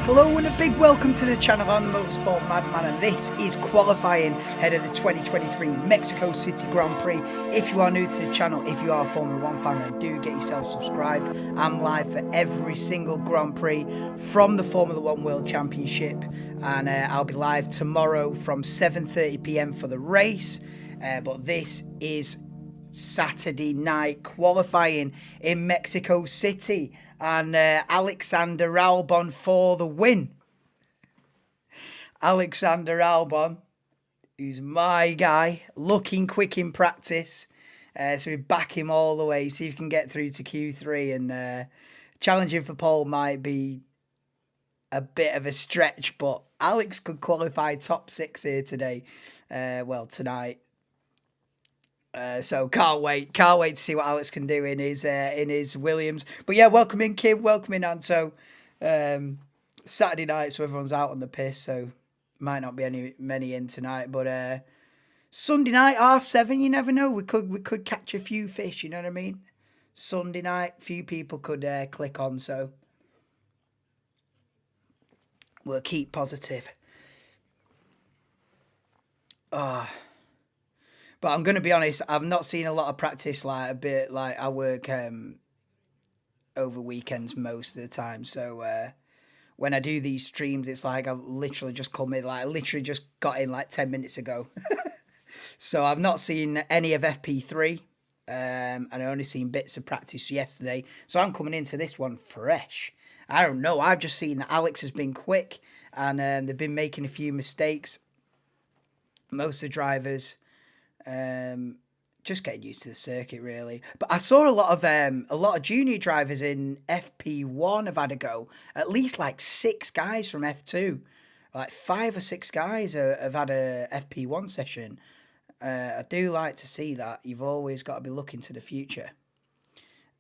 Hello and a big welcome to the channel. I'm the Motorsport Madman and this is qualifying ahead of the 2023 Mexico City Grand Prix. If you are new to the channel, if you are a Formula 1 fan, then do get yourself subscribed. I'm live for every single Grand Prix from the Formula 1 World Championship, and I'll be live tomorrow from 7:30 p.m. for the race, but this is Saturday night qualifying in Mexico City, and Alexander Albon for the win. Alexander Albon, who's my guy, looking quick in practice, so we back him all the way, see if he can get through to Q3, and challenging for pole might be a bit of a stretch, but Alex could qualify top 6 here today, tonight. So can't wait to see what Alex can do in his Williams. But yeah, welcome in Kim, welcome in Anto. Saturday night, so everyone's out on the piss, so might not be many in tonight. But Sunday night, 7:30, you never know. We could catch a few fish. You know what I mean? Sunday night, few people could click on. So we'll keep positive. But I'm going to be honest, I've not seen a lot of practice, like I work over weekends most of the time. So when I do these streams, it's like I've literally just come in, I literally just got in 10 minutes ago. So I've not seen any of FP3, and I only seen bits of practice yesterday. So I'm coming into this one fresh. I don't know, I've just seen that Alex has been quick, and they've been making a few mistakes. Most of the drivers... just getting used to the circuit, really. But I saw a lot of junior drivers in FP1 have had a go. At least 6 guys from F2, 5 or 6 guys have had a FP1 session. I do like to see that. You've always got to be looking to the future.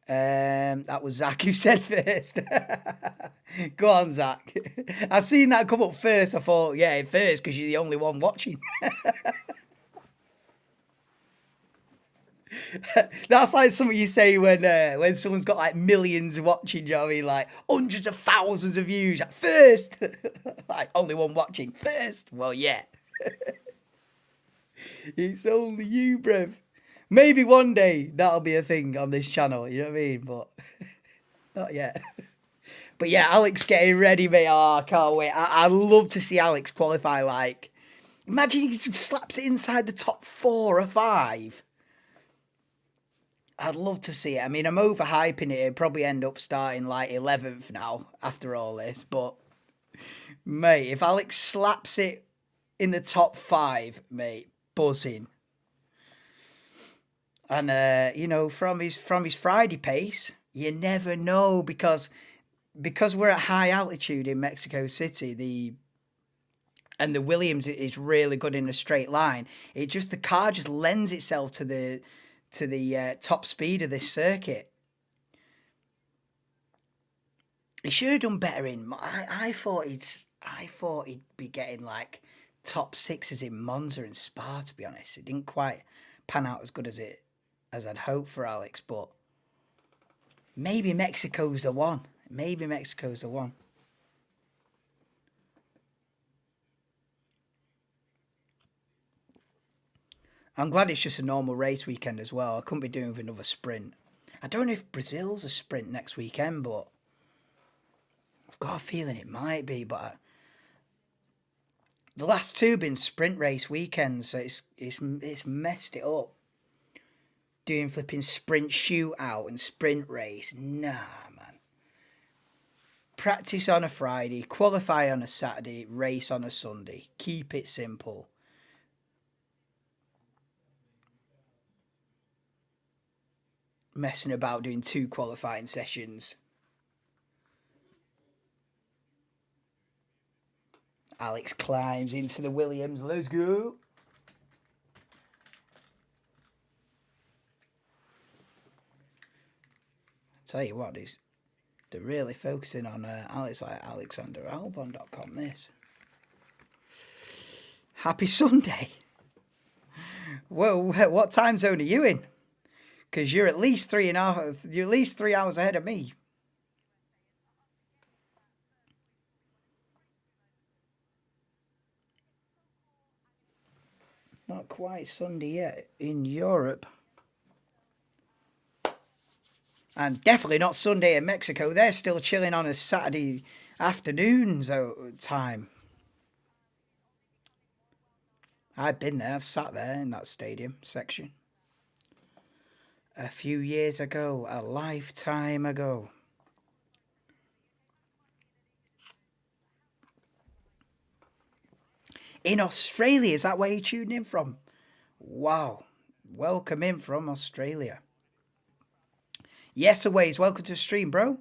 That was Zach who said first. Go on, Zach. I seen that come up first. I thought, yeah, first, because you're the only one watching. That's like something you say when someone's got millions watching, you know what I mean? Hundreds of thousands of views at first. Only one watching first. Well, yeah. It's only you, bruv. Maybe one day that'll be a thing on this channel, you know what I mean? But not yet. But yeah, Alex getting ready, mate. Oh, I can't wait. I love to see Alex qualify. Imagine he slaps it inside the top 4 or 5. I'd love to see it. I mean, I'm overhyping it. It'd probably end up starting 11th now after all this. But, mate, if Alex slaps it in the top 5, mate, buzzing. And, from his Friday pace, you never know, because we're at high altitude in Mexico City, the Williams is really good in a straight line. The car just lends itself to the top speed of this circuit. He should have done better in... I thought he'd be getting top 6s in Monza and Spa, to be honest. It didn't quite pan out as good as I'd hoped for Alex, but maybe Mexico's the one. I'm glad it's just a normal race weekend as well. I couldn't be doing with another sprint. I don't know if Brazil's a sprint next weekend, but I've got a feeling it might be. But the last 2 have been sprint race weekends, so it's messed it up. Doing flipping sprint shootout and sprint race. Nah, man. Practice on a Friday, qualify on a Saturday, race on a Sunday. Keep it simple. Messing about doing 2 qualifying sessions. Alex climbs into the Williams. Let's go. Tell you what, they're really focusing on Alex, AlexanderAlbon.com. This. Happy Sunday. Well, what time zone are you in? Because you're at least 3 hours ahead of me. Not quite Sunday yet in Europe. And definitely not Sunday in Mexico. They're still chilling on a Saturday afternoon time. I've been there. I've sat there in that stadium section. A few years ago. A lifetime ago. In Australia. Is that where you tuned in from? Wow. Welcome in from Australia. Yes, Aways. Welcome to the stream, bro.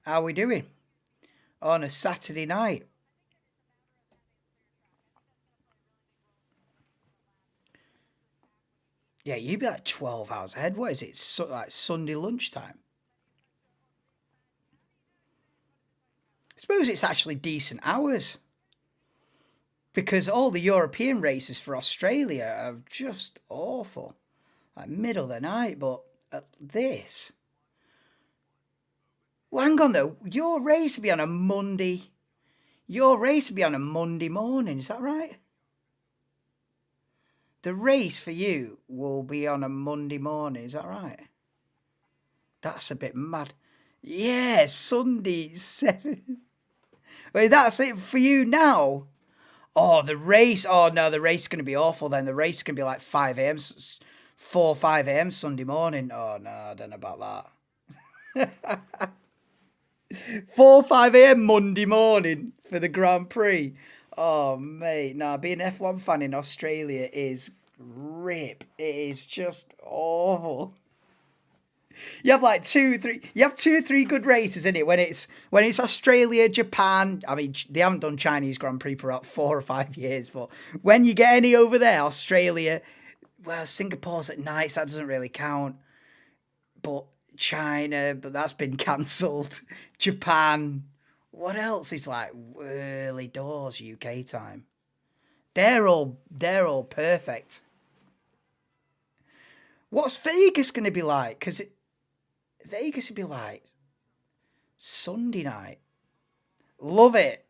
How are we doing? On a Saturday night. Yeah, you'd be like 12 hours ahead. What is it? Like Sunday lunchtime? I suppose it's actually decent hours. Because all the European races for Australia are just awful. Like middle of the night, but this. Well, hang on though. Your race will be on a Monday. Your race will be on a Monday morning, is that right? The race for you will be on a Monday morning, is that right? That's a bit mad. Yeah, Sunday 7. Wait, that's it for you now? Oh, the race. Oh, no, the race is going to be awful then. The race is going to be like 5 a.m., 4 5 a.m. Sunday morning. Oh, no, I don't know about that. 4 5 a.m. Monday morning for the Grand Prix. Oh, mate. Nah, being an F1 fan in Australia is rip. It is just awful. You have like 2 or 3 good races in it when it's Australia, Japan. I mean, they haven't done Chinese Grand Prix for about 4 or 5 years, but when you get any over there, Australia, well, Singapore's at night, so that doesn't really count. But China, but that's been cancelled. Japan, what else is like early doors UK time? They're all perfect. What's Vegas going to be like? Because Vegas would be like Sunday night. Love it.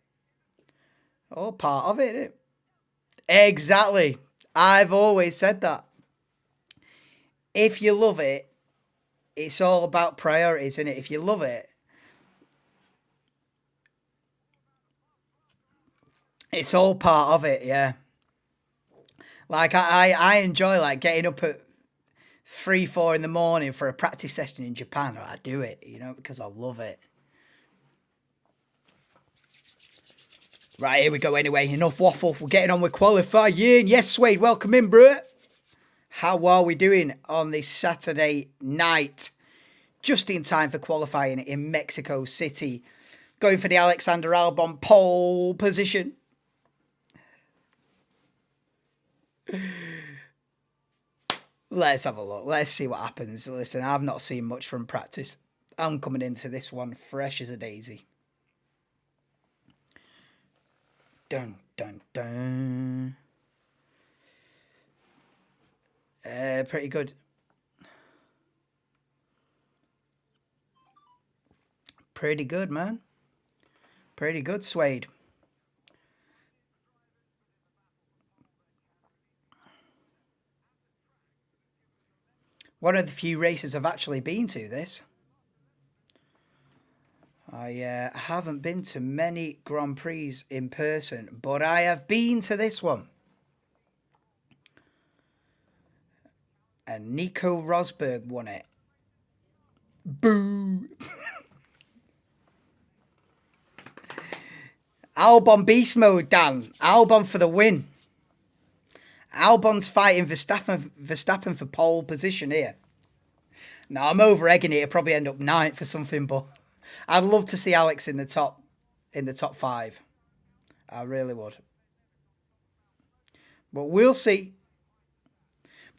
Oh, part of it, isn't it? Exactly. I've always said that. If you love it, it's all about priorities, isn't it? If you love it, it's all part of it, yeah. Like I enjoy like getting up at 3, 4 in the morning for a practice session in Japan. I do it, because I love it. Right, here we go anyway. Enough waffle. We're getting on with qualifying. Yes, Suede, welcome in, bro. How are we doing on this Saturday night? Just in time for qualifying in Mexico City. Going for the Alexander Albon pole position. Let's have a look. Let's see what happens. Listen, I've not seen much from practice. I'm coming into this one fresh as a daisy. Dun, dun, dun. Pretty good. Pretty good, man. Pretty good, Suede. One of the few races I've actually been to this. I haven't been to many Grand Prix in person, but I have been to this one. And Nico Rosberg won it. Boo! Albon beast mode, Dan. Albon for the win. Albon's fighting Verstappen for pole position here. Now, I'm over-egging it. It'll probably end up 9th for something, but I'd love to see Alex in the top 5. I really would. But we'll see.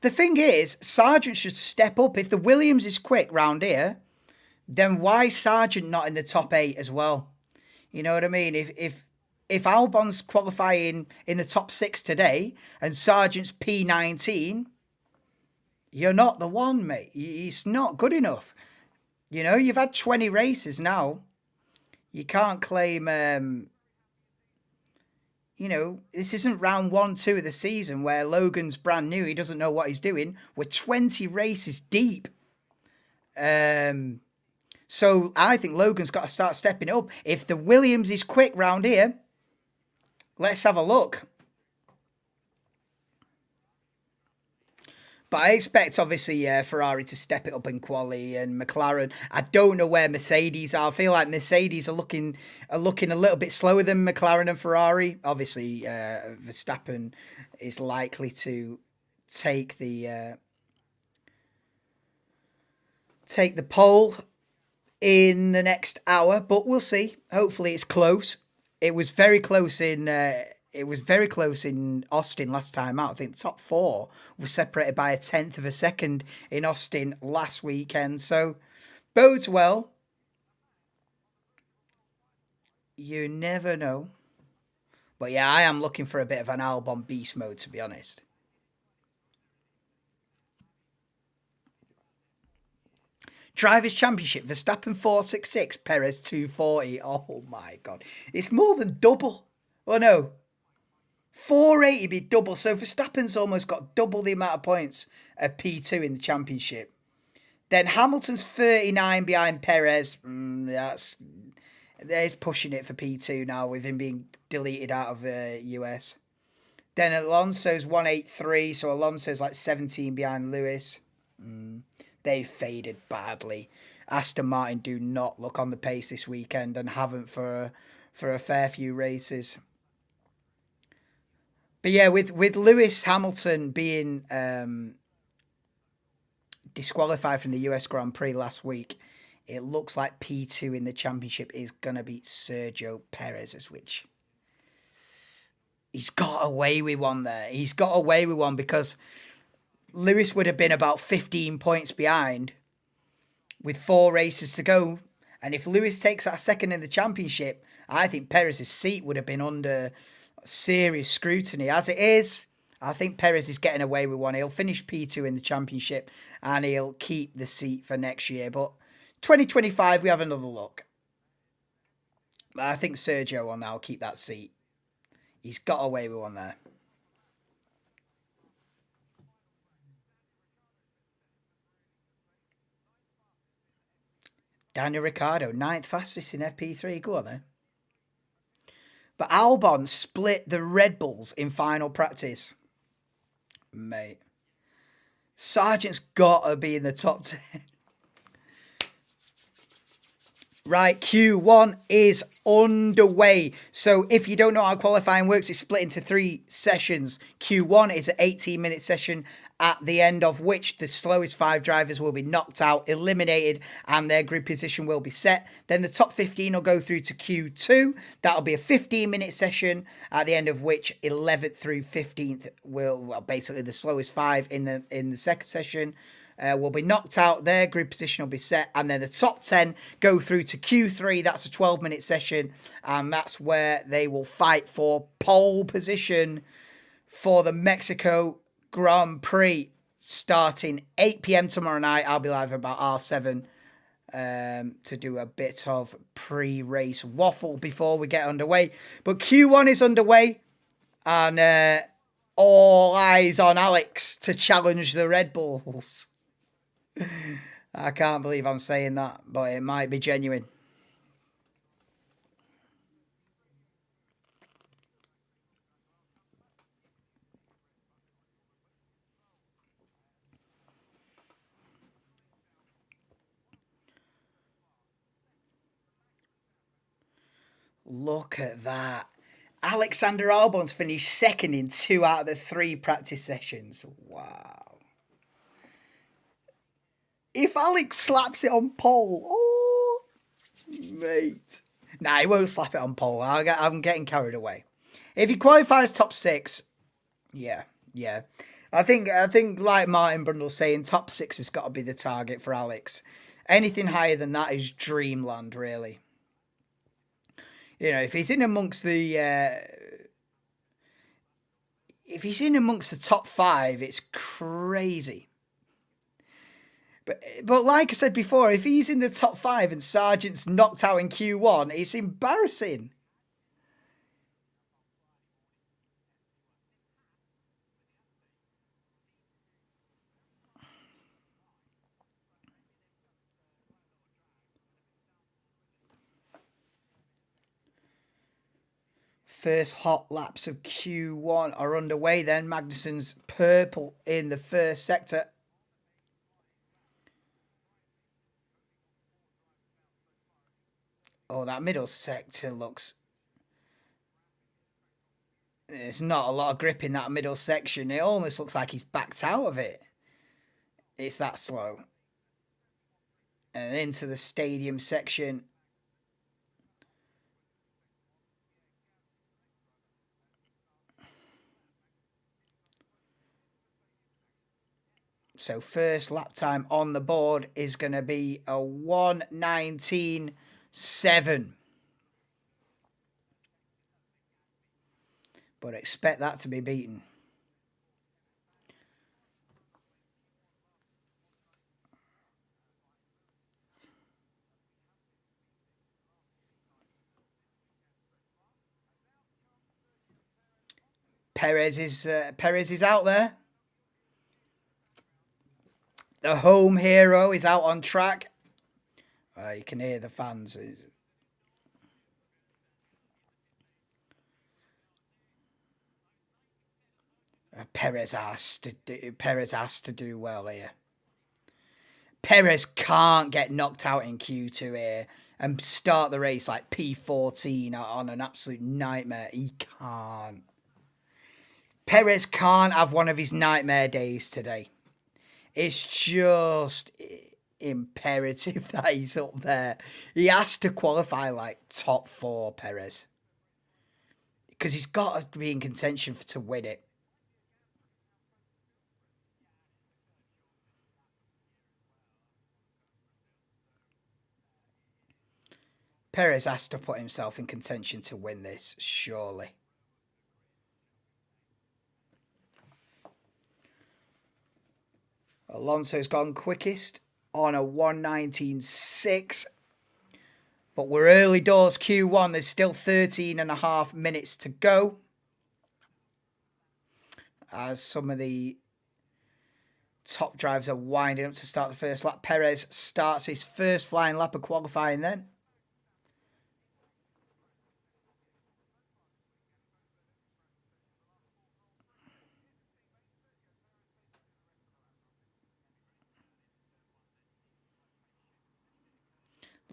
The thing is, Sargent should step up. If the Williams is quick round here, then why Sargent not in the top 8 as well? You know what I mean? If Albon's qualifying in the top 6 today and Sargent's P19, you're not the one, mate. It's not good enough. You've had 20 races now. You can't claim, this isn't round 1, 2 of the season where Logan's brand new. He doesn't know what he's doing. We're 20 races deep. So I think Logan's got to start stepping up. If the Williams is quick round here, let's have a look. But I expect, obviously, Ferrari to step it up in quali, and McLaren. I don't know where Mercedes are. I feel like Mercedes are looking a little bit slower than McLaren and Ferrari. Obviously, Verstappen is likely to take the pole in the next hour, but we'll see. Hopefully, it's close. It was very close in Austin last time out. I think the top 4 was separated by 1/10 of a second in Austin last weekend. So, bodes well. You never know. But yeah, I am looking for a bit of an Albon beast mode, to be honest. Drivers' Championship, Verstappen 466, Perez 240. Oh my God. It's more than double. Oh no. 480 be double. So Verstappen's almost got double the amount of points at P2 in the championship. Then Hamilton's 39 behind Perez. There's pushing it for P2 now with him being deleted out of the US. Then Alonso's 183. So Alonso's like 17 behind Lewis. They've faded badly. Aston Martin do not look on the pace this weekend and haven't for a fair few races. But yeah, with Lewis Hamilton being disqualified from the US Grand Prix last week, it looks like P2 in the championship is going to beat Sergio Perez, which he's got away with one there. He's got away with one because Lewis would have been about 15 points behind with 4 races to go. And if Lewis takes that second in the championship, I think Perez's seat would have been under serious scrutiny. As it is, I think Perez is getting away with one. He'll finish P2 in the championship and he'll keep the seat for next year. But 2025, we have another look. I think Sergio will now keep that seat. He's got away with one there. Daniel Ricciardo, 9th fastest in FP3. Go on then. But Albon split the Red Bulls in final practice. Mate. Sargent's got to be in the top 10. Right, Q1 is underway. So if you don't know how qualifying works, it's split into 3 sessions. Q1 is an 18-minute session, at the end of which the slowest 5 drivers will be knocked out, eliminated, and their grid position will be set. Then the top 15 will go through to Q2. That'll be a 15-minute session, at the end of which 11th through 15th will, well, basically the slowest 5 in the second session will be knocked out. Their grid position will be set, and then the top 10 go through to Q3. That's a 12-minute session, and that's where they will fight for pole position for the Mexico Grand Prix, starting 8 p.m. tomorrow night. I'll be live about 7:30 to do a bit of pre-race waffle before we get underway. But Q1 is underway, and all eyes on Alex to challenge the Red Bulls. I can't believe I'm saying that, but it might be genuine. Look at that. Alexander Albon's finished second in 2 out of the 3 practice sessions. Wow. If Alex slaps it on pole, oh, mate. Nah, he won't slap it on pole. I'm getting carried away. If he qualifies top 6, yeah. I think like Martin Brundle's saying, top 6 has got to be the target for Alex. Anything higher than that is dreamland, really. You know, if he's in amongst the top 5, it's crazy. But like I said before, if he's in the top 5 and Sargent's knocked out in Q1, it's embarrassing. First hot laps of Q1 are underway then. Magnussen's purple in the first sector. Oh, that middle sector looks... There's not a lot of grip in that middle section. It almost looks like he's backed out of it. It's that slow. And into the stadium section. So first lap time on the board is going to be a 1:19.7. But expect that to be beaten. Perez is out there. The home hero is out on track. You can hear the fans. Perez has to do well here. Perez can't get knocked out in Q2 here and start the race like P14 on an absolute nightmare. He can't. Perez can't have one of his nightmare days today. It's just imperative that he's up there. He has to qualify like top 4, Perez. Because he's got to be in contention to win it. Perez has to put himself in contention to win this, surely. Alonso's gone quickest on a 1:19.6. But we're early doors Q1. There's still 13.5 minutes to go. As some of the top drivers are winding up to start the first lap. Perez starts his first flying lap of qualifying then.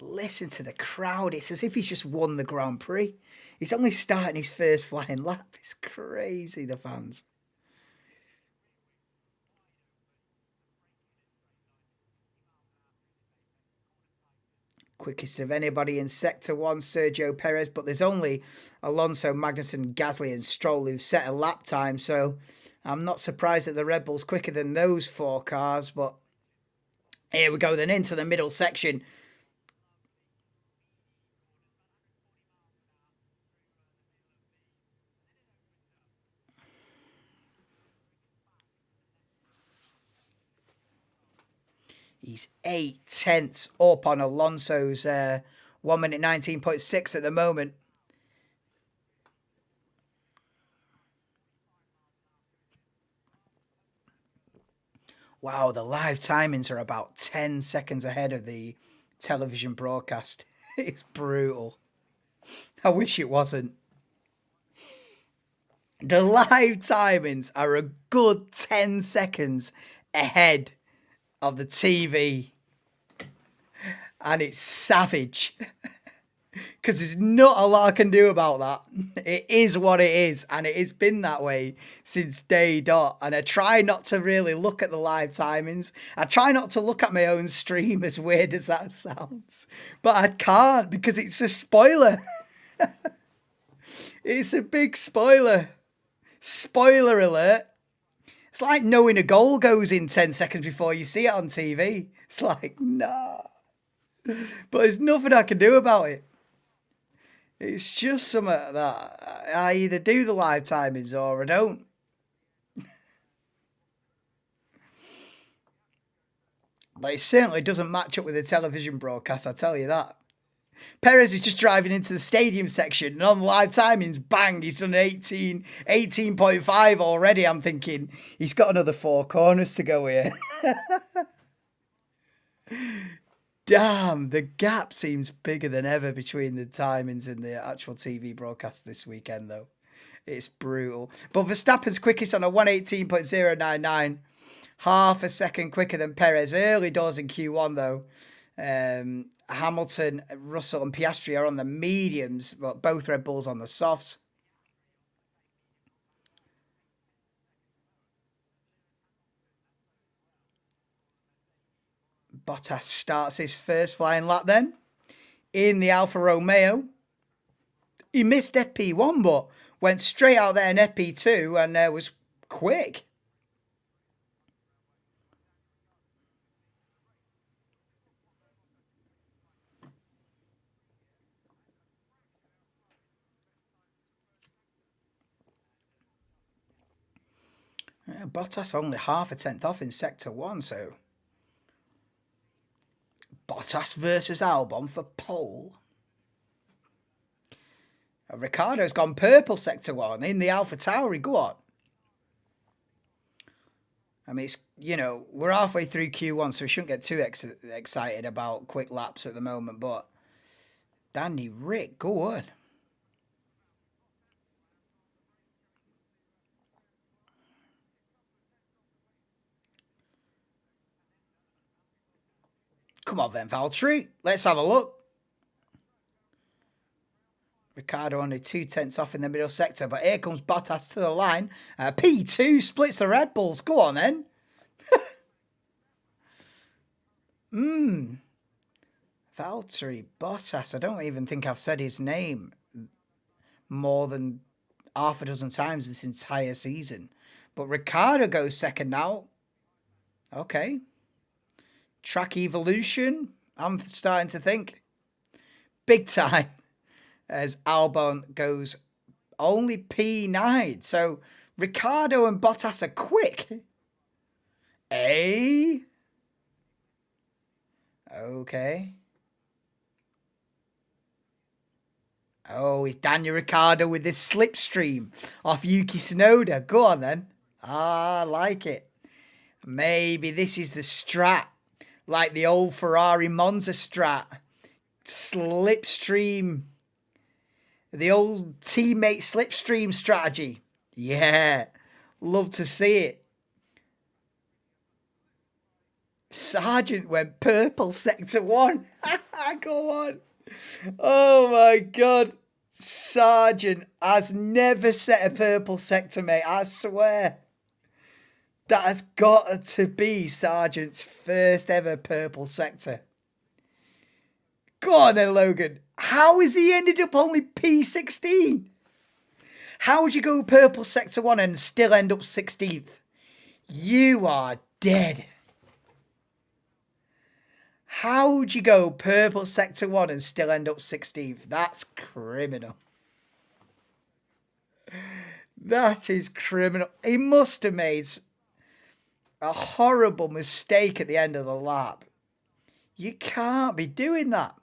Listen to the crowd. It's as if he's just won the Grand Prix. He's only starting his first flying lap. It's crazy, the fans. Quickest of anybody in Sector 1, Sergio Perez. But there's only Alonso, Magnussen, Gasly and Stroll who've set a lap time. So I'm not surprised that the Red Bull's quicker than those 4 cars. But here we go then into the middle section. He's 8/10 up on Alonso's 1:19.6 at the moment. Wow, the live timings are about 10 seconds ahead of the television broadcast. It's brutal. I wish it wasn't. The live timings are a good 10 seconds ahead of the TV. And it's savage. Because there's not a lot I can do about that. It is what it is. And it has been that way since day dot. And I try not to really look at the live timings. I try not to look at my own stream, as weird as that sounds. But I can't because it's a spoiler. It's a big spoiler. Spoiler alert. It's like knowing a goal goes in 10 seconds before you see it on TV. It's like, no. But there's nothing I can do about it. It's just something that I either do the live timings or I don't. But it certainly doesn't match up with the television broadcast, I tell you that. Perez is just driving into the stadium section and on the live timings, bang, he's done 18.5 already. I'm thinking he's got another 4 corners to go here. Damn, the gap seems bigger than ever between the timings and the actual TV broadcast this weekend, though. It's brutal. But Verstappen's quickest on a 118.099, half a second quicker than Perez. Early doors in Q1, though. Hamilton, Russell, and Piastri are on the mediums, but both Red Bulls on the softs. Bottas starts his first flying lap then in the Alfa Romeo. He missed FP1, but went straight out there in FP2 and was quick. Bottas only half a tenth off in Sector 1, so Bottas versus Albon for pole. Ricciardo's gone purple Sector 1 in the AlphaTauri. Go on. I mean, it's, you know, we're halfway through Q1, so we shouldn't get too excited about quick laps at the moment, but Danny Rick, go on. Come on then, Valtteri. Let's have a look. Ricciardo only 2 tenths off in the middle sector, but here comes Bottas to the line. P2 splits the Red Bulls. Go on then. Valtteri Bottas. I don't even think I've said his name more than half a dozen times this entire season. But Ricciardo goes second now. Okay. Track evolution. I'm starting to think. Big time. As Albon goes only P9. So Ricciardo and Bottas are quick. Eh? Okay. Oh, it's Daniel Ricciardo with this slipstream off Yuki Tsunoda. Go on then. I like it. Maybe this is the strat. Like the old Ferrari Monza strat. Slipstream. The old teammate slipstream strategy. Yeah. Love to see it. Sargent went purple sector 1. Go on. Oh my God. Sargent has never set a purple sector, mate. I swear. That has got to be Sargent's first ever purple sector. Go on then, Logan. How has he ended up only P16? How would you go purple sector 1 and still end up 16th? You are dead. How would you go purple sector 1 and still end up 16th? That's criminal. That is criminal. He must have made a horrible mistake at the end of the lap. You can't be doing that.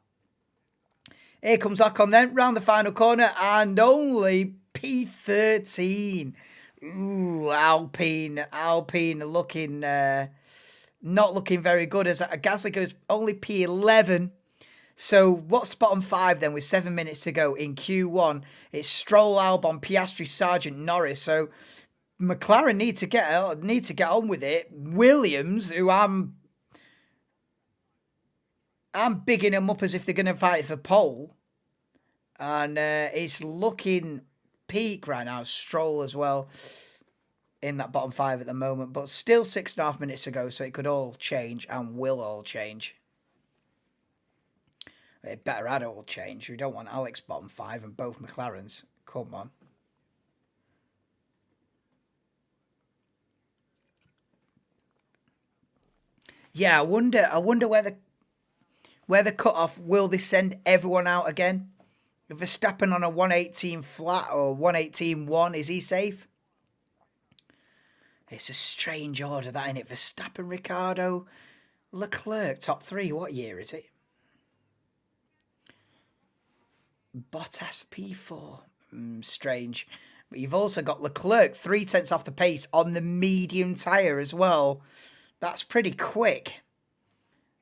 Here comes Ocon then, round the final corner, and only P13. Ooh, Alpine looking, not looking very good, as Gasly goes only P11. So what's bottom 5 then with 7 minutes to go in Q1? It's Stroll, Albon, Piastri, Sargent, Norris. So McLaren need to get on with it. Williams, who I'm bigging them up as if they're going to fight for pole. And it's looking peak right now. Stroll as well in that bottom 5 at the moment. But still 6.5 minutes to go, so it could all change and will all change. It better had all change. We don't want Alex bottom 5 and both McLarens. Come on. Yeah, I wonder where the cut-off, will they send everyone out again? If Verstappen on a 118 flat or 118.1, is he safe? It's a strange order, that, isn't it? Verstappen, Ricciardo, Leclerc, top 3. What year is it? Bottas, P4. Strange. But you've also got Leclerc 3 tenths off the pace on the medium tyre as well. That's pretty quick.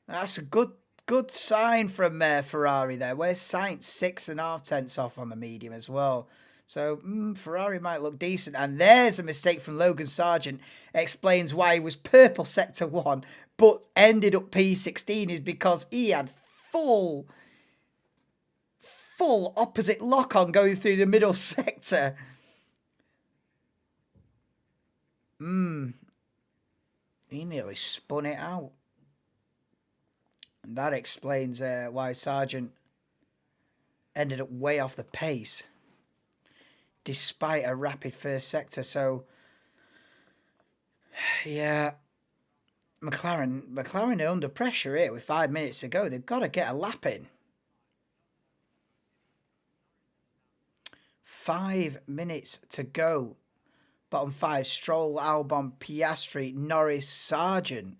That's a good Good sign from Ferrari there. Where's Sainz 6.5 tenths off on the medium as well. So Ferrari might look decent. And there's a mistake from Logan Sargent. Explains why he was purple sector 1 but ended up P16 is because he had full opposite lock on going through the middle sector. He nearly spun it out. And that explains why Sargent ended up way off the pace, despite a rapid first sector. So, yeah, McLaren are under pressure here with 5 minutes to go. They've got to get a lap in. 5 minutes to go. Bottom 5, Stroll, Albon, Piastri, Norris, Sargent.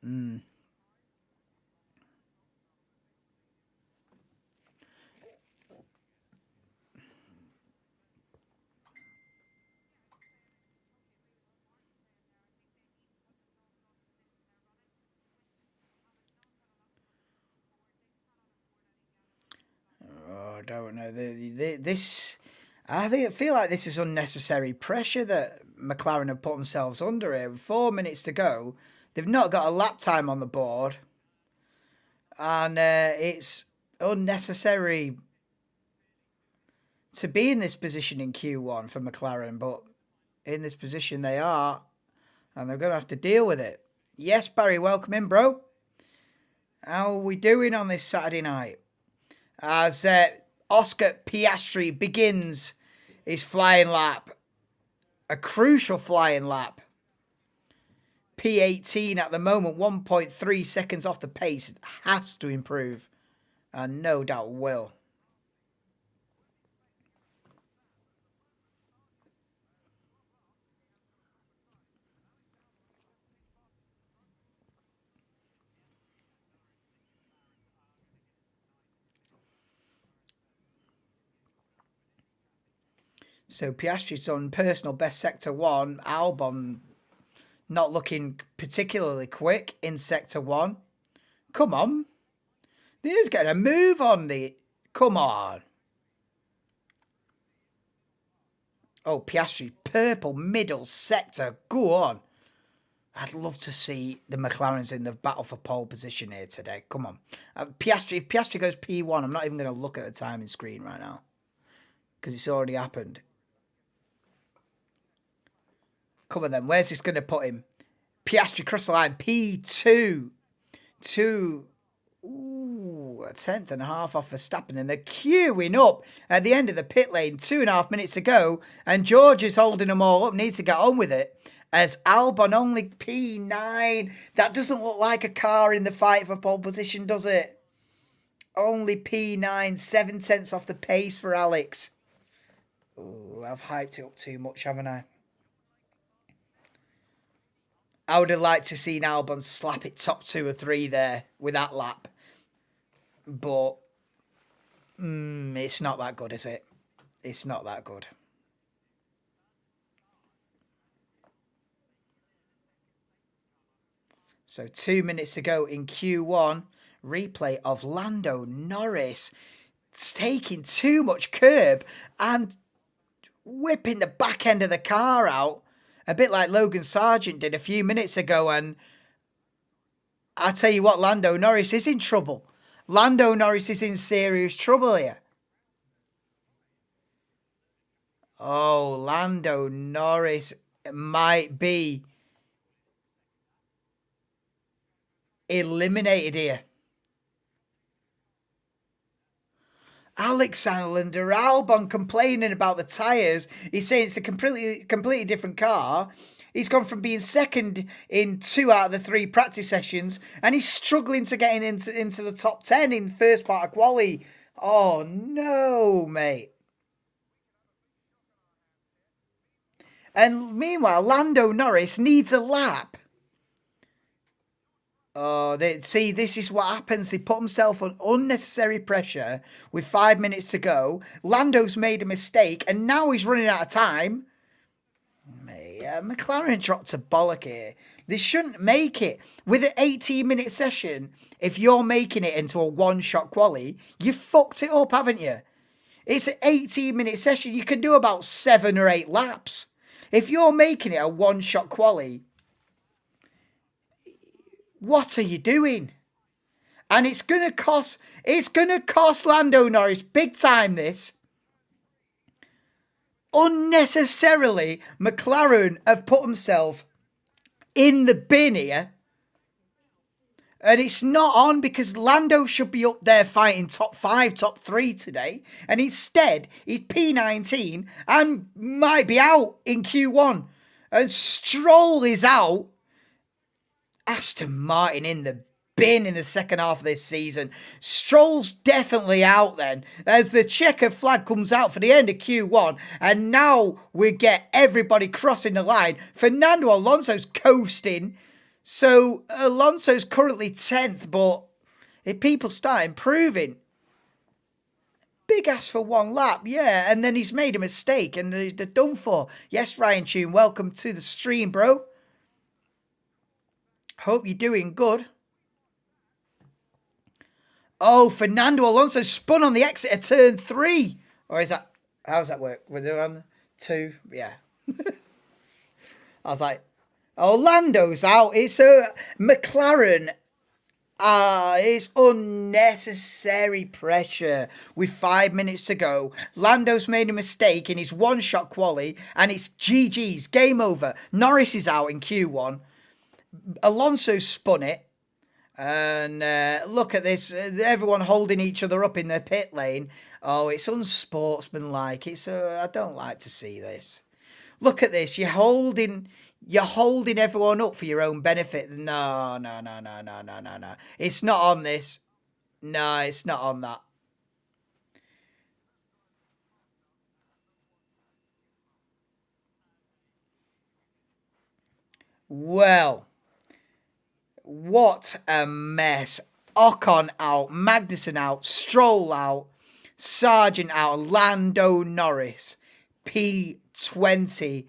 I don't know. I feel like this is unnecessary pressure that McLaren have put themselves under here. With 4 minutes to go, they've not got a lap time on the board, and it's unnecessary to be in this position in Q1 for McLaren. But in this position they are, and they're going to have to deal with it. Yes, Barry, welcome in, bro. How are we doing on this Saturday night? As Oscar Piastri begins his flying lap. A crucial flying lap. P18 at the moment, 1.3 seconds off the pace. It has to improve. And no doubt will. So Piastri's on personal best sector 1. Albon not looking particularly quick in sector 1. Come on. They're just getting a move on the... Come on. Oh, Piastri, purple middle sector. Go on. I'd love to see the McLarens in the battle for pole position here today. Come on. Piastri, if Piastri goes P1, I'm not even going to look at the timing screen right now, because it's already happened. Come on then. Where's this going to put him? Piastri cross the line. P2. Ooh, a 10th off Verstappen. And they're queuing up at the end of the pit lane. 2.5 minutes to go. And George is holding them all up. Needs to get on with it. As Albon only P9. That doesn't look like a car in the fight for pole position, does it? Only P9. 7 tenths off the pace for Alex. Ooh, I've hyped it up too much, haven't I? I would have liked to see Albon slap it top 2 or 3 there with that lap. But it's not that good, is it? It's not that good. So 2 minutes to go in Q1. Replay of Lando Norris. It's taking too much curb and whipping the back end of the car out. A bit like Logan Sargent did a few minutes ago. And I tell you what, Lando Norris is in trouble. Lando Norris is in serious trouble here. Oh, Lando Norris might be eliminated here. Alexander Albon complaining about the tyres. He's saying it's a completely different car. He's gone from being second in 2 out of the 3 practice sessions, and he's struggling to get into the top 10 in first part of quali. Oh, no, mate. And meanwhile, Lando Norris needs a lap. Oh, see, this is what happens. They put himself on unnecessary pressure with 5 minutes to go. Lando's made a mistake, and now he's running out of time. McLaren dropped a bollock here. They shouldn't make it. With an 18-minute session, if you're making it into a one-shot quali, you fucked it up, haven't you? It's an 18-minute session. You can do about 7 or 8 laps. If you're making it a one-shot quali, what are you doing? And it's going to cost Lando Norris big time, this. Unnecessarily, McLaren have put themselves in the bin here. And it's not on because Lando should be up there fighting top 5, top 3 today. And instead, he's P19 and might be out in Q1. And Stroll is out. Aston Martin in the bin in the second half of this season. Stroll's definitely out then, as the checker flag comes out for the end of Q1, and now we get everybody crossing the line. Fernando Alonso's coasting, so Alonso's currently 10th, but if people start improving, big ass for one lap, yeah, and then he's made a mistake and they're done for. Yes, Ryan Tune, welcome to the stream, bro. Hope you're doing good. Oh, Fernando Alonso spun on the exit of turn 3. Or is that... How does that work? We're doing 2? Yeah. I was like... Oh, Lando's out. It's a... McLaren. It's unnecessary pressure. With 5 minutes to go. Lando's made a mistake in his one-shot quali. And it's GG's. Game over. Norris is out in Q1. Alonso spun it. And look at this, everyone holding each other up in their pit lane. Oh, it's unsportsmanlike. I don't like to see this. Look at this, you're holding everyone up for your own benefit. No. It's not on this. No, it's not on that. Well, what a mess. Ocon out, Magnussen out, Stroll out, Sargent out, Lando Norris, P20,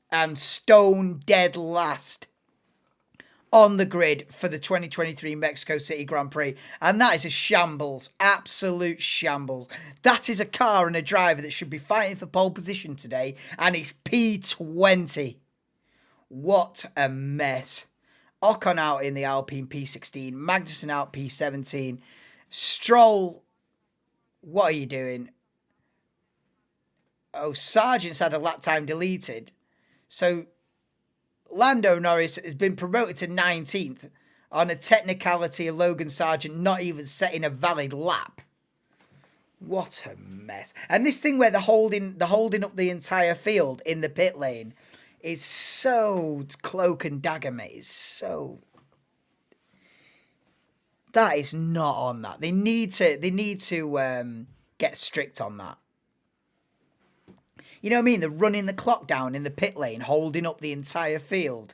and stone dead last on the grid for the 2023 Mexico City Grand Prix. And that is a shambles, absolute shambles. That is a car and a driver that should be fighting for pole position today, and it's P20. What a mess. Ocon out in the Alpine P16. Magnussen out P17. Stroll, what are you doing? Oh, Sargent's had a lap time deleted. So, Lando Norris has been promoted to 19th on a technicality of Logan Sargent not even setting a valid lap. What a mess. And this thing where they're holding up the entire field in the pit lane is so cloak and dagger, mate. It's so... That is not on that. They need to get strict on that. You know what I mean? They're running the clock down in the pit lane, holding up the entire field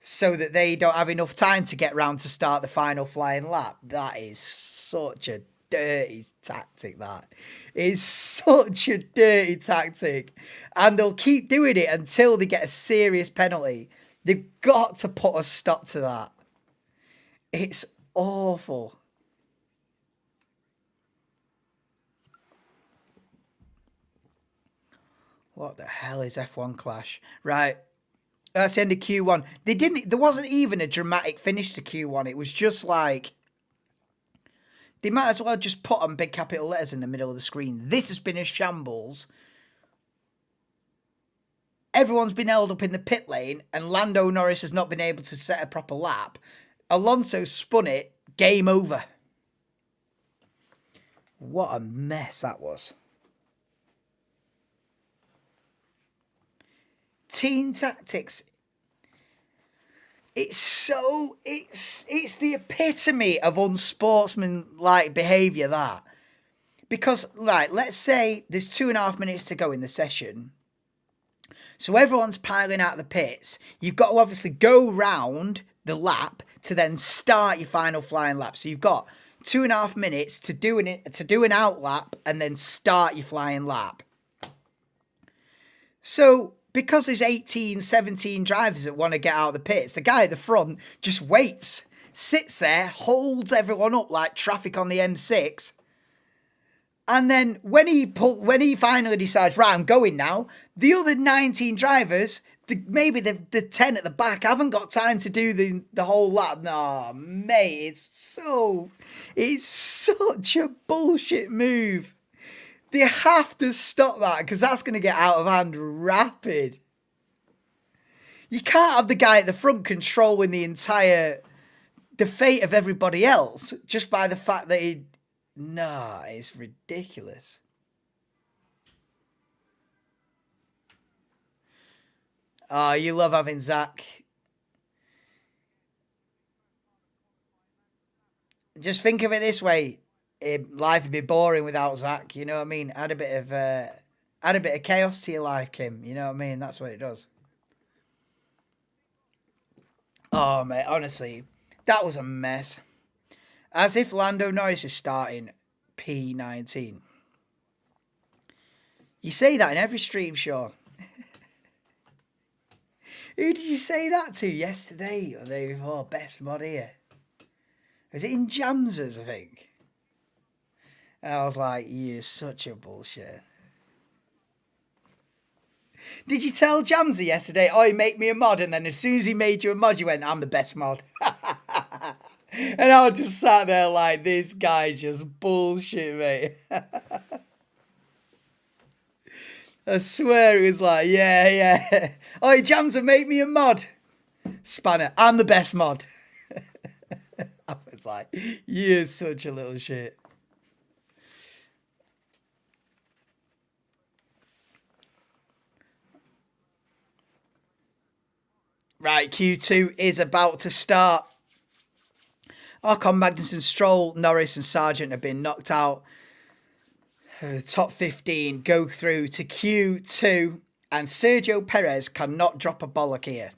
so that they don't have enough time to get round to start the final flying lap. That is such a dirty tactic, that is such a dirty tactic, and they'll keep doing it until they get a serious penalty. They've got to put a stop to that. It's awful. What the hell is F1 Clash? Right, that's the end of Q1. There wasn't even a dramatic finish to Q1. It was just like, they might as well just put on big capital letters in the middle of the screen. This has been a shambles. Everyone's been held up in the pit lane, and Lando Norris has not been able to set a proper lap. Alonso spun it. Game over. What a mess that was. Team tactics. It's the epitome of unsportsmanlike behaviour, that. Because, right, let's say there's 2.5 minutes to go in the session. So everyone's piling out of the pits. You've got to obviously go round the lap to then start your final flying lap. So you've got 2.5 minutes to do an out lap and then start your flying lap. So because there's 18, 17 drivers that want to get out of the pits, the guy at the front just waits, sits there, holds everyone up like traffic on the M6. And then when he finally decides, right, I'm going now, the other 19 drivers, maybe the 10 at the back, haven't got time to do the whole lap. No, mate, it's such a bullshit move. They have to stop that because that's going to get out of hand rapid. You can't have the guy at the front controlling the fate of everybody else just by the fact that nah, it's ridiculous. Oh, you love having Zach. Just think of it this way. Life would be boring without Zach, you know what I mean? Add a bit of chaos to your life, Kim. You know what I mean? That's what it does. Oh, mate, honestly, that was a mess. As if Lando Norris is starting P19. You say that in every stream, Sean. Who did you say that to yesterday or the day before? Best mod here. Was it in Jamsers, I think? And I was like, you're such a bullshit. Did you tell Jamsy yesterday, oh, he make me a mod, and then as soon as he made you a mod, you went, I'm the best mod. And I was just sat there like, this guy just bullshit, mate. I swear it was like, yeah. Oh, Jamsy, make me a mod. Spanner, I'm the best mod. I was like, you're such a little shit. Right, Q2 is about to start. Ocon, Magnussen, Stroll, Norris and Sargent have been knocked out. The top 15 go through to Q2 and Sergio Perez cannot drop a bollock here.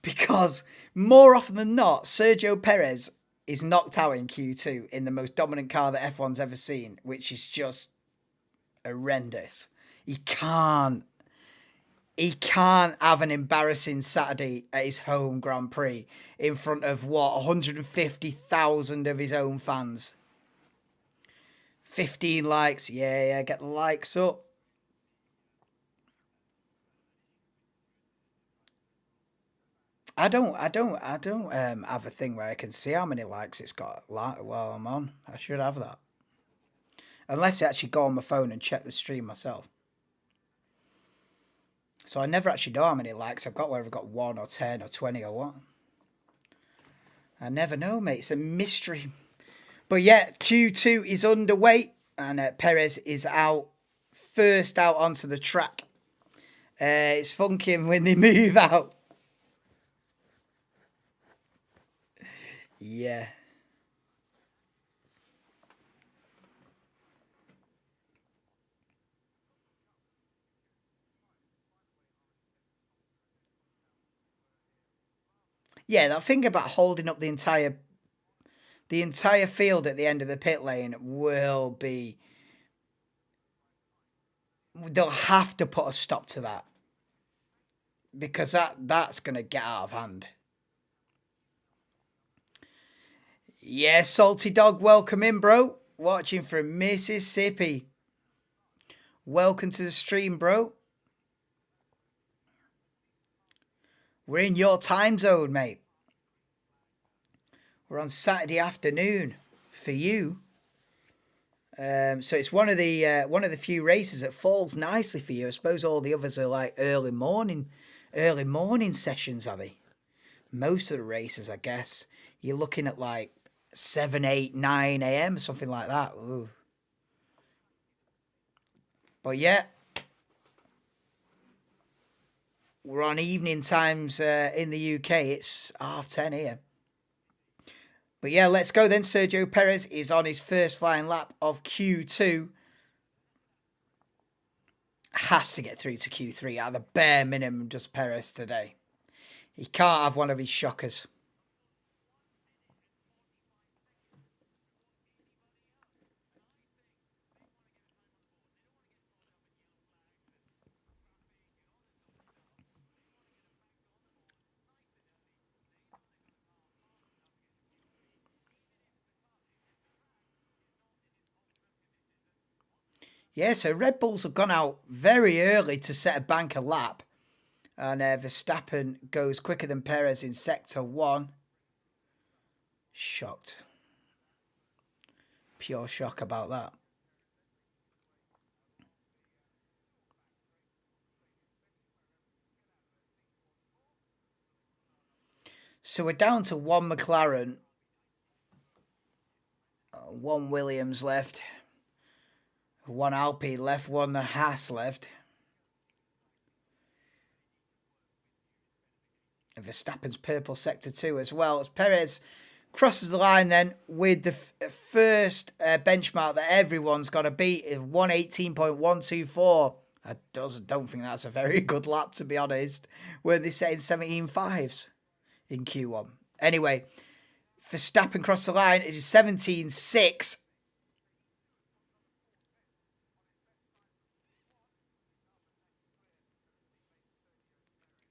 Because more often than not, Sergio Perez is knocked out in Q2 in the most dominant car that F1's ever seen, which is just horrendous. He can't have an embarrassing Saturday at his home Grand Prix in front of, 150,000 of his own fans. 15 likes. Yeah, get the likes up. I don't have a thing where I can see how many likes it's got while I'm on. I should have that. Unless I actually go on my phone and check the stream myself. So I never actually know how many likes I've got, whether I've got 1 or 10 or 20 or what. I never know, mate. It's a mystery. But yeah, Q2 is underway and Perez is first out onto the track. It's funky when they move out. Yeah. Yeah, that thing about holding up the entire field at the end of the pit lane will be... They'll have to put a stop to that. Because that's going to get out of hand. Yeah, Salty Dog, welcome in, bro. Watching from Mississippi. Welcome to the stream, bro. We're in your time zone, mate. We're on Saturday afternoon for you. So it's one of the few races that falls nicely for you. I suppose all the others are like early morning sessions, are they? Most of the races, I guess, you're looking at like 7, 8, 9 a.m. something like that. Ooh. But yeah, we're on evening times in the UK. It's 10:30 here. But yeah, let's go then. Sergio Perez is on his first flying lap of Q2. Has to get through to Q3 at the bare minimum, just Perez today. He can't have one of his shockers. Yeah, so Red Bulls have gone out very early to set a banker lap. And Verstappen goes quicker than Perez in sector 1. Shocked. Pure shock about that. So we're down to one McLaren, one Williams left, one Alpine left, one Haas left. And Verstappen's purple sector 2 as well, as Perez crosses the line then with the first benchmark that everyone's got to beat is 118.124. I don't think that's a very good lap, to be honest. Weren't they setting 17.5s in Q1? Anyway, Verstappen crossed the line. It is 17.6.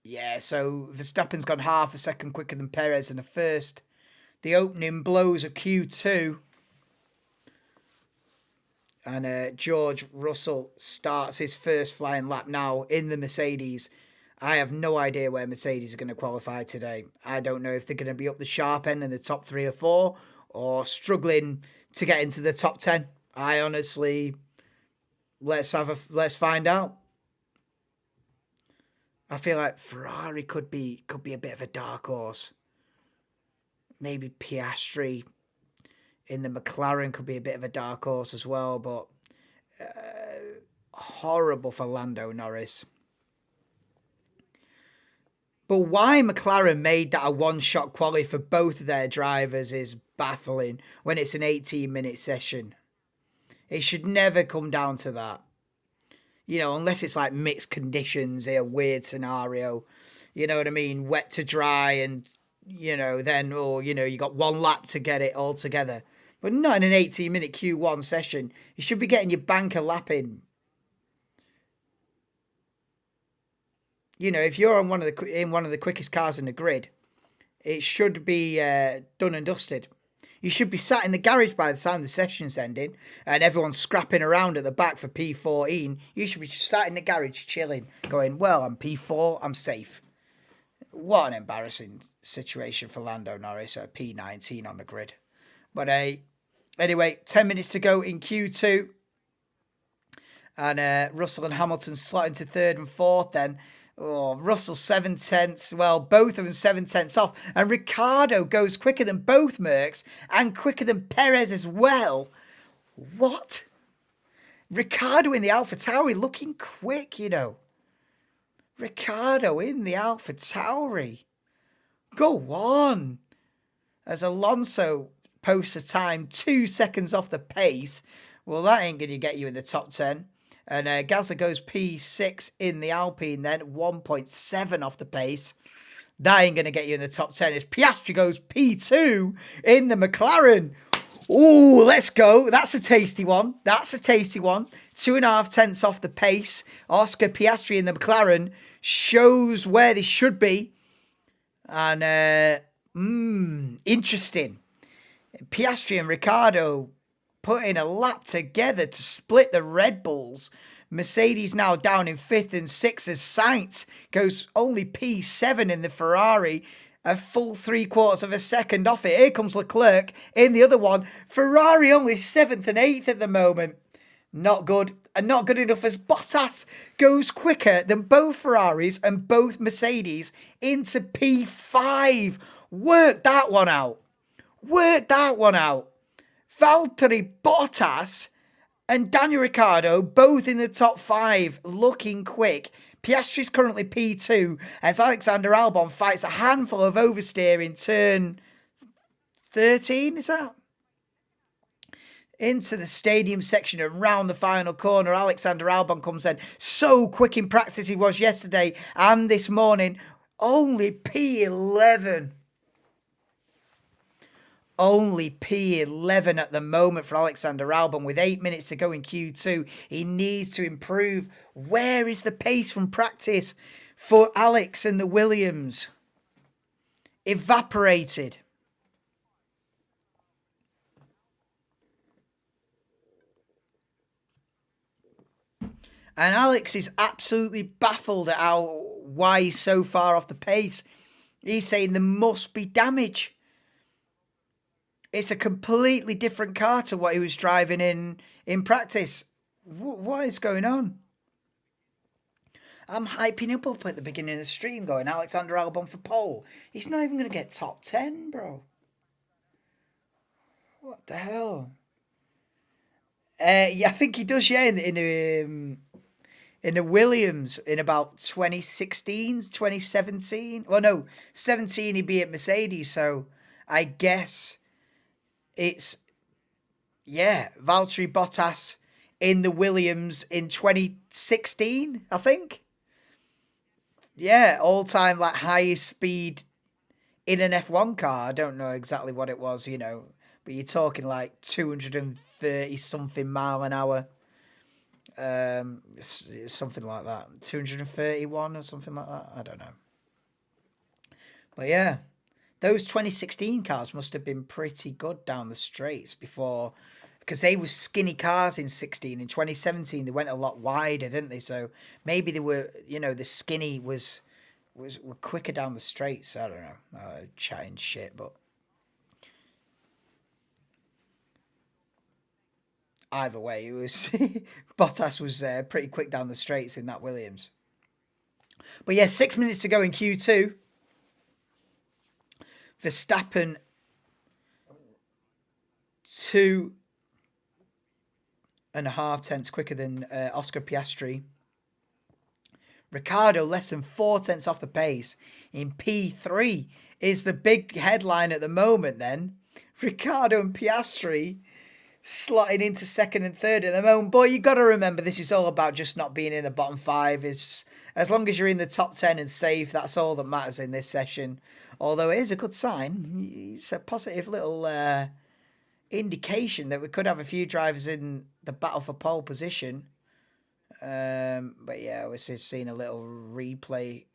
Yeah, so Verstappen's gone half a second quicker than Perez in the first. The opening blows of Q2. And George Russell starts his first flying lap now in the Mercedes. I have no idea where Mercedes are going to qualify today. I don't know if they're going to be up the sharp end in the top 3 or 4 or struggling to get into the top 10. I honestly, let's find out. I feel like Ferrari could be a bit of a dark horse. Maybe Piastri in the McLaren could be a bit of a dark horse as well, but horrible for Lando Norris. But why McLaren made that a one-shot quali for both of their drivers is baffling when it's an 18-minute session. It should never come down to that. You know, unless it's like mixed conditions, a weird scenario. You know what I mean? Wet to dry and, then, you got one lap to get it all together. But not in an 18-minute Q1 session. You should be getting your banker lap in. If you're on one of the quickest cars in the grid, it should be done and dusted. You should be sat in the garage by the time the session's ending and everyone's scrapping around at the back for P14. You should be sat in the garage chilling, going, well, I'm P4, I'm safe. What an embarrassing situation for Lando Norris at P19 on the grid. But anyway, 10 minutes to go in Q2. And Russell and Hamilton slot into 3rd and 4th then. Oh, Russell 7/10. Well, both of them 7/10 off. And Ricciardo goes quicker than both Mercs and quicker than Perez as well. What? Ricciardo in the AlphaTauri looking quick, Ricciardo in the AlphaTauri. Go on. As Alonso posts a time 2 seconds off the pace. Well, that ain't going to get you in the top 10. And Gasly goes P6 in the Alpine then, 1.7 off the pace. That ain't going to get you in the top 10. As Piastri goes P2 in the McLaren. Ooh, let's go. That's a tasty one. 2.5 tenths off the pace. Oscar Piastri in the McLaren shows where they should be. And, interesting. Piastri and Ricciardo putting a lap together to split the Red Bulls. Mercedes now down in 5th and 6th as Sainz goes only P7 in the Ferrari, a full 3/4 of a second off it. Here comes Leclerc in the other one. Ferrari only 7th and 8th at the moment. Not good. And not good enough as Bottas goes quicker than both Ferraris and both Mercedes into P5. Work that one out. Valtteri Bottas and Daniel Ricciardo both in the top 5, looking quick. Piastri's currently P2 as Alexander Albon fights a handful of oversteer in turn 13, is that? Into the stadium section and round the final corner. Alexander Albon comes in. So quick in practice he was yesterday and this morning. Only P11. Only P11 at the moment for Alexander Albon with 8 minutes to go in Q2. He needs to improve. Where is the pace from practice for Alex and the Williams? Evaporated. And Alex is absolutely baffled at why he's so far off the pace. He's saying there must be damage. It's a completely different car to what he was driving in practice. What is going on? I'm hyping him up at the beginning of the stream going, Alexander Albon for pole. He's not even going to get top 10, bro. What the hell? Yeah, I think he does, yeah, in the Williams in about 2016, 2017. Well, no, 17 he'd be at Mercedes, so I guess it's, yeah, Valtteri Bottas in the Williams in 2016, I think. Yeah, all-time like highest speed in an F1 car. I don't know exactly what it was, but you're talking like 230 something mile an hour. Something like that. 231 or something like that. I don't know. But yeah, those 2016 cars must have been pretty good down the straights before, because they were skinny cars in 16. In 2017, they went a lot wider, didn't they? So maybe they were, the skinny were quicker down the straights. I don't know. Chatting shit, but either way, it was Bottas was pretty quick down the straights in that Williams. But yeah, 6 minutes to go in Q2. Verstappen 2.5 tenths quicker than Oscar Piastri. Ricciardo less than 4 tenths off the pace in P3 is the big headline at the moment then. Ricciardo and Piastri slotting into second and third at the moment. But you got to remember, this is all about just not being in the bottom 5. As long as you're in the top 10 and safe, that's all that matters in this session. Although it is a good sign. It's a positive little indication that we could have a few drivers in the battle for pole position. But yeah, we're just seeing a little replay.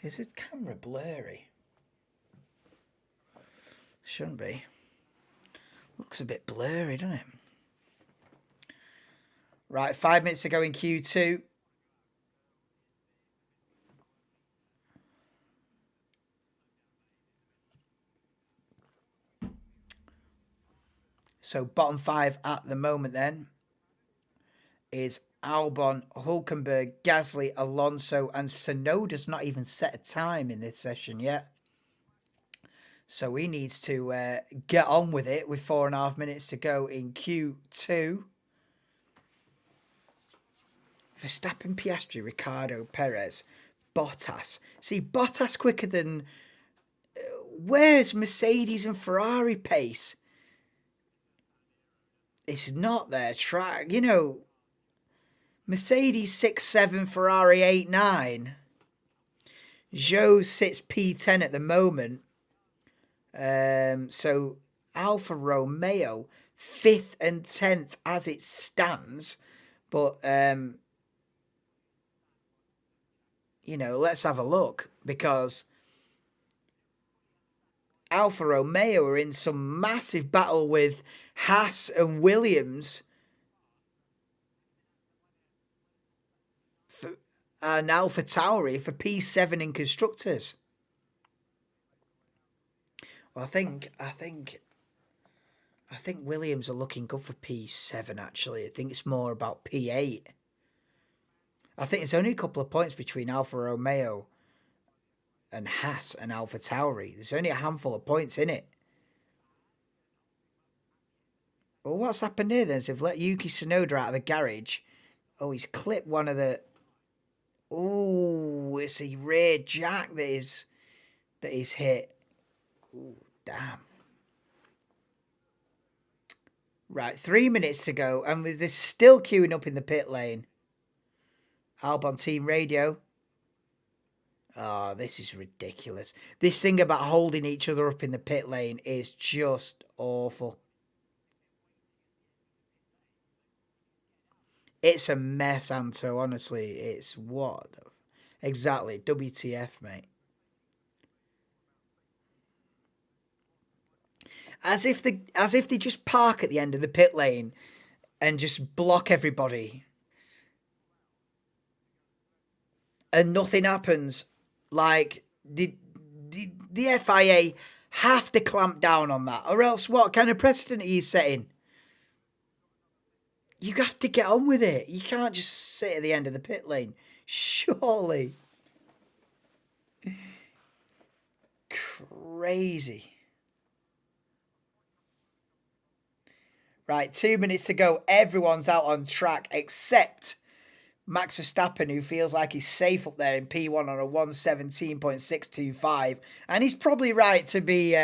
Is this camera blurry? Shouldn't be. Looks a bit blurry, doesn't it? Right, 5 minutes to go in Q2. So bottom 5 at the moment then is Albon, Hulkenberg, Gasly, Alonso, and Tsunoda's not even set a time in this session yet. So he needs to get on with it with 4.5 minutes to go in Q2. Verstappen, Piastri, Ricciardo, Perez, Bottas. See, Bottas quicker than... where's Mercedes and Ferrari pace? It's not their track. Mercedes 6-7, Ferrari 8-9. Zhou sits P10 at the moment. So Alfa Romeo 5th and 10th as it stands. But, let's have a look, because Alfa Romeo are in some massive battle with Haas and Williams and Alpha Tauri for P7 in constructors. Well, I think Williams are looking good for P7 actually. I think it's more about P8. I think it's only a couple of points between Alfa Romeo and Haas and Alpha Tauri. There's only a handful of points in it. Well, what's happened here then? So they've let Yuki Tsunoda out of the garage. Oh, he's clipped one of the... Oh, it's a rear jack that is hit. Oh, damn. Right, 3 minutes to go, and with this still queuing up in the pit lane. Albon team radio. Oh, this is ridiculous. This thing about holding each other up in the pit lane is just awful. It's a mess, Anto, honestly. It's what? Exactly. WTF, mate. As if they just park at the end of the pit lane and just block everybody and nothing happens. Like, the FIA have to clamp down on that, or else what kind of precedent are you setting? You have to get on with it. You can't just sit at the end of the pit lane. Surely. Crazy. Right, 2 minutes to go. Everyone's out on track except Max Verstappen, who feels like he's safe up there in P1 on a 117.625. And he's probably right to be,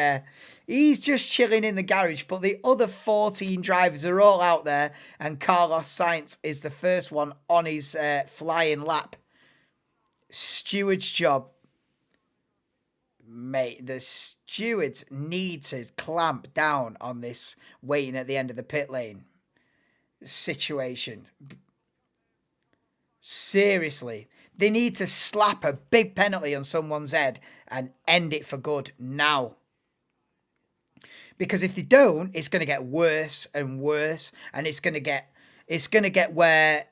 he's just chilling in the garage. But the other 14 drivers are all out there. And Carlos Sainz is the first one on his flying lap. Steward's job. Mate, the stewards need to clamp down on this waiting at the end of the pit lane situation. Seriously, they need to slap a big penalty on someone's head and end it for good now. Because if they don't, it's going to get worse and worse, and it's going to get where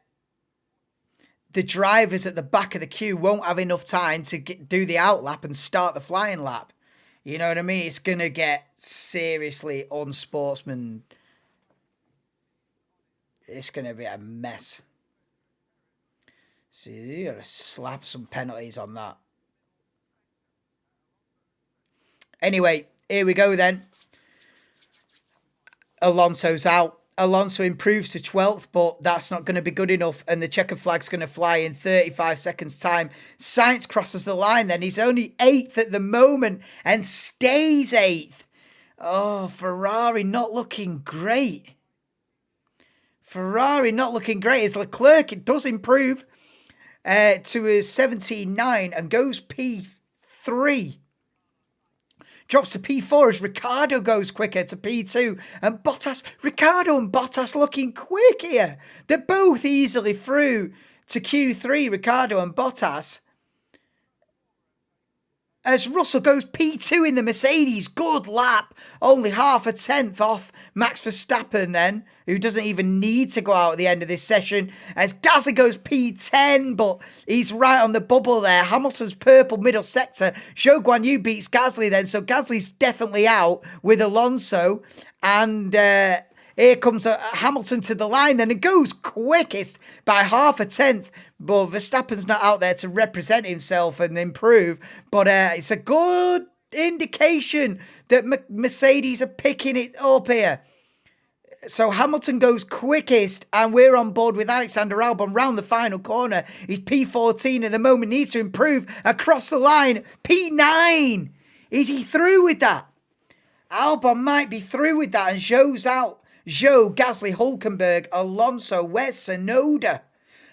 the drivers at the back of the queue won't have enough time to do the outlap and start the flying lap. You know what I mean? It's going to get seriously unsportsman. It's going to be a mess. So you got to slap some penalties on that. Anyway, here we go then. Alonso's out. Alonso improves to 12th, but that's not going to be good enough. And the checker flag's going to fly in 35 seconds' time. Sainz crosses the line then. He's only 8th at the moment and stays 8th. Oh, Ferrari not looking great. Ferrari not looking great. As Leclerc, it does improve to a 17.9 and goes P3. Drops to P4 as Ricciardo goes quicker to P2. And Ricciardo and Bottas looking quick here. They're both easily through to Q3, Ricciardo and Bottas. As Russell goes P2 in the Mercedes. Good lap. Only half a tenth off Max Verstappen then, who doesn't even need to go out at the end of this session. As Gasly goes P10, but he's right on the bubble there. Hamilton's purple middle sector. Zhou Guanyu beats Gasly then, so Gasly's definitely out with Alonso. And here comes Hamilton to the line then. It goes quickest by half a tenth. But Verstappen's not out there to represent himself and improve. But it's a good indication that Mercedes are picking it up here. So Hamilton goes quickest, and we're on board with Alexander Albon round the final corner. He's P14 at the moment, needs to improve across the line. P9. Is he through with that? Albon might be through with that, and Zhou's out. Zhou, Gasly, Hülkenberg, Alonso. Where's Tsunoda?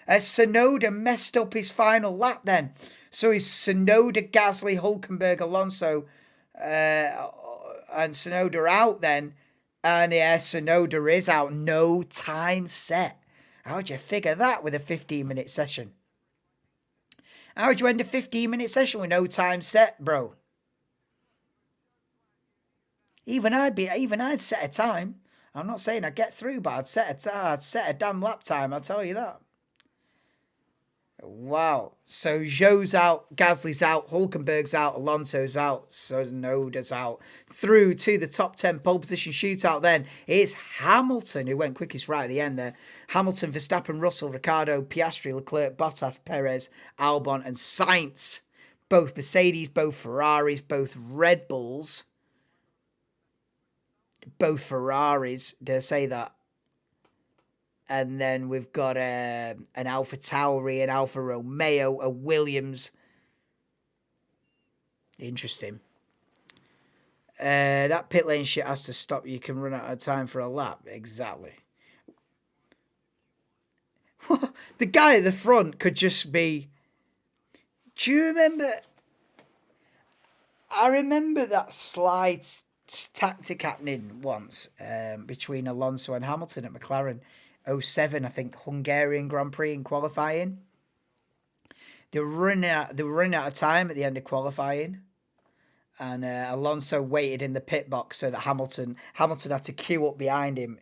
As Tsunoda messed up his final lap then. So is Tsunoda, Gasly, Hülkenberg, Alonso, and Tsunoda out then. And yeah, Tsunoda is out. No time set. How'd you figure that with a 15-minute session? How'd you end a 15-minute session with no time set, bro? Even I'd set a time. I'm not saying I'd get through, but I'd set a damn lap time, I'll tell you that. Wow. So Zhou's out, Gasly's out, Hülkenberg's out, Alonso's out, Tsunoda's out. Through to the top 10 pole position shootout then. It's Hamilton who went quickest right at the end there. Hamilton, Verstappen, Russell, Ricciardo, Piastri, Leclerc, Bottas, Perez, Albon and Sainz. Both Mercedes, both Ferraris, both Red Bulls. Both Ferraris, did I say that? And then we've got an Alpha Tauri, an Alfa Romeo, a Williams. Interesting. That pit lane shit has to stop. You can run out of time for a lap. Exactly. The guy at the front could just be... Do you remember... I remember that slide tactic happening once between Alonso and Hamilton at McLaren. '07, I think, Hungarian Grand Prix in qualifying. They were running out of time at the end of qualifying, and Alonso waited in the pit box so that Hamilton had to queue up behind him,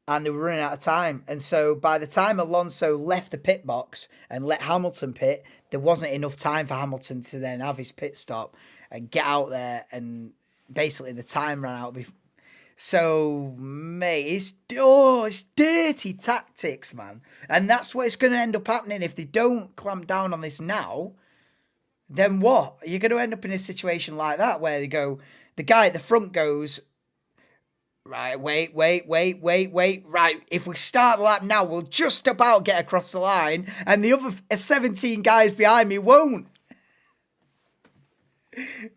and they were running out of time. And so by the time Alonso left the pit box and let Hamilton pit, there wasn't enough time for Hamilton to then have his pit stop and get out there, and basically the time ran out. So, mate, it's dirty tactics, man. And that's what it's going to end up happening if they don't clamp down on this now. Then what? You're going to end up in a situation like that where the guy at the front goes, right, wait. Right, if we start the lap now, we'll just about get across the line, and the other 17 guys behind me won't.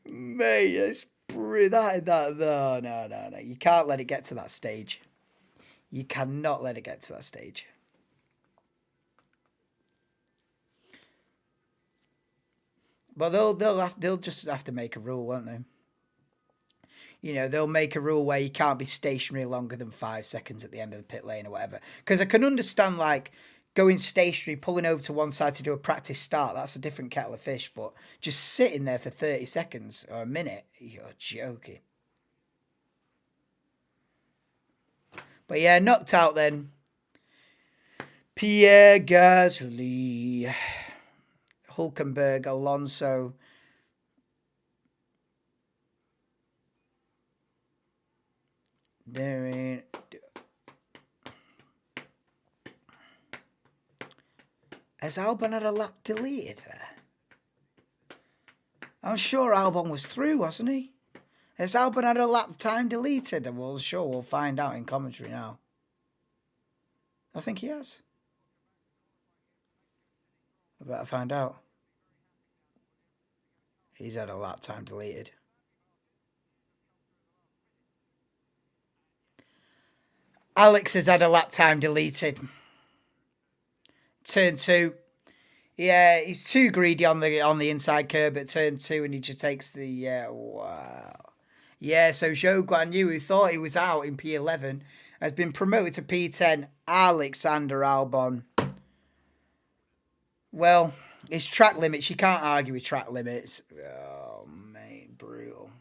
Mate, it's no. You can't let it get to that stage. You cannot let it get to that stage. But they'll just have to make a rule, won't they? You know, they'll make a rule where you can't be stationary longer than 5 seconds at the end of the pit lane or whatever. Because I can understand, like, going stationary, pulling over to one side to do a practice start. That's a different kettle of fish. But just sitting there for 30 seconds or a minute, you're joking. But yeah, knocked out then. Pierre Gasly, Hülkenberg, Alonso. Has Albon had a lap deleted there? I'm sure Albon was through, wasn't he? Has Albon had a lap time deleted? Well, sure, we'll find out in commentary now. I think he has. I better find out. He's had a lap time deleted. Alex has had a lap time deleted. Turn 2. Yeah, he's too greedy on the inside curb at turn 2, and he just takes the wow. Yeah, so Zhou Guanyu, who thought he was out in P11, has been promoted to P10. Alexander Albon. Well, it's track limits. You can't argue with track limits. Oh, mate, brutal.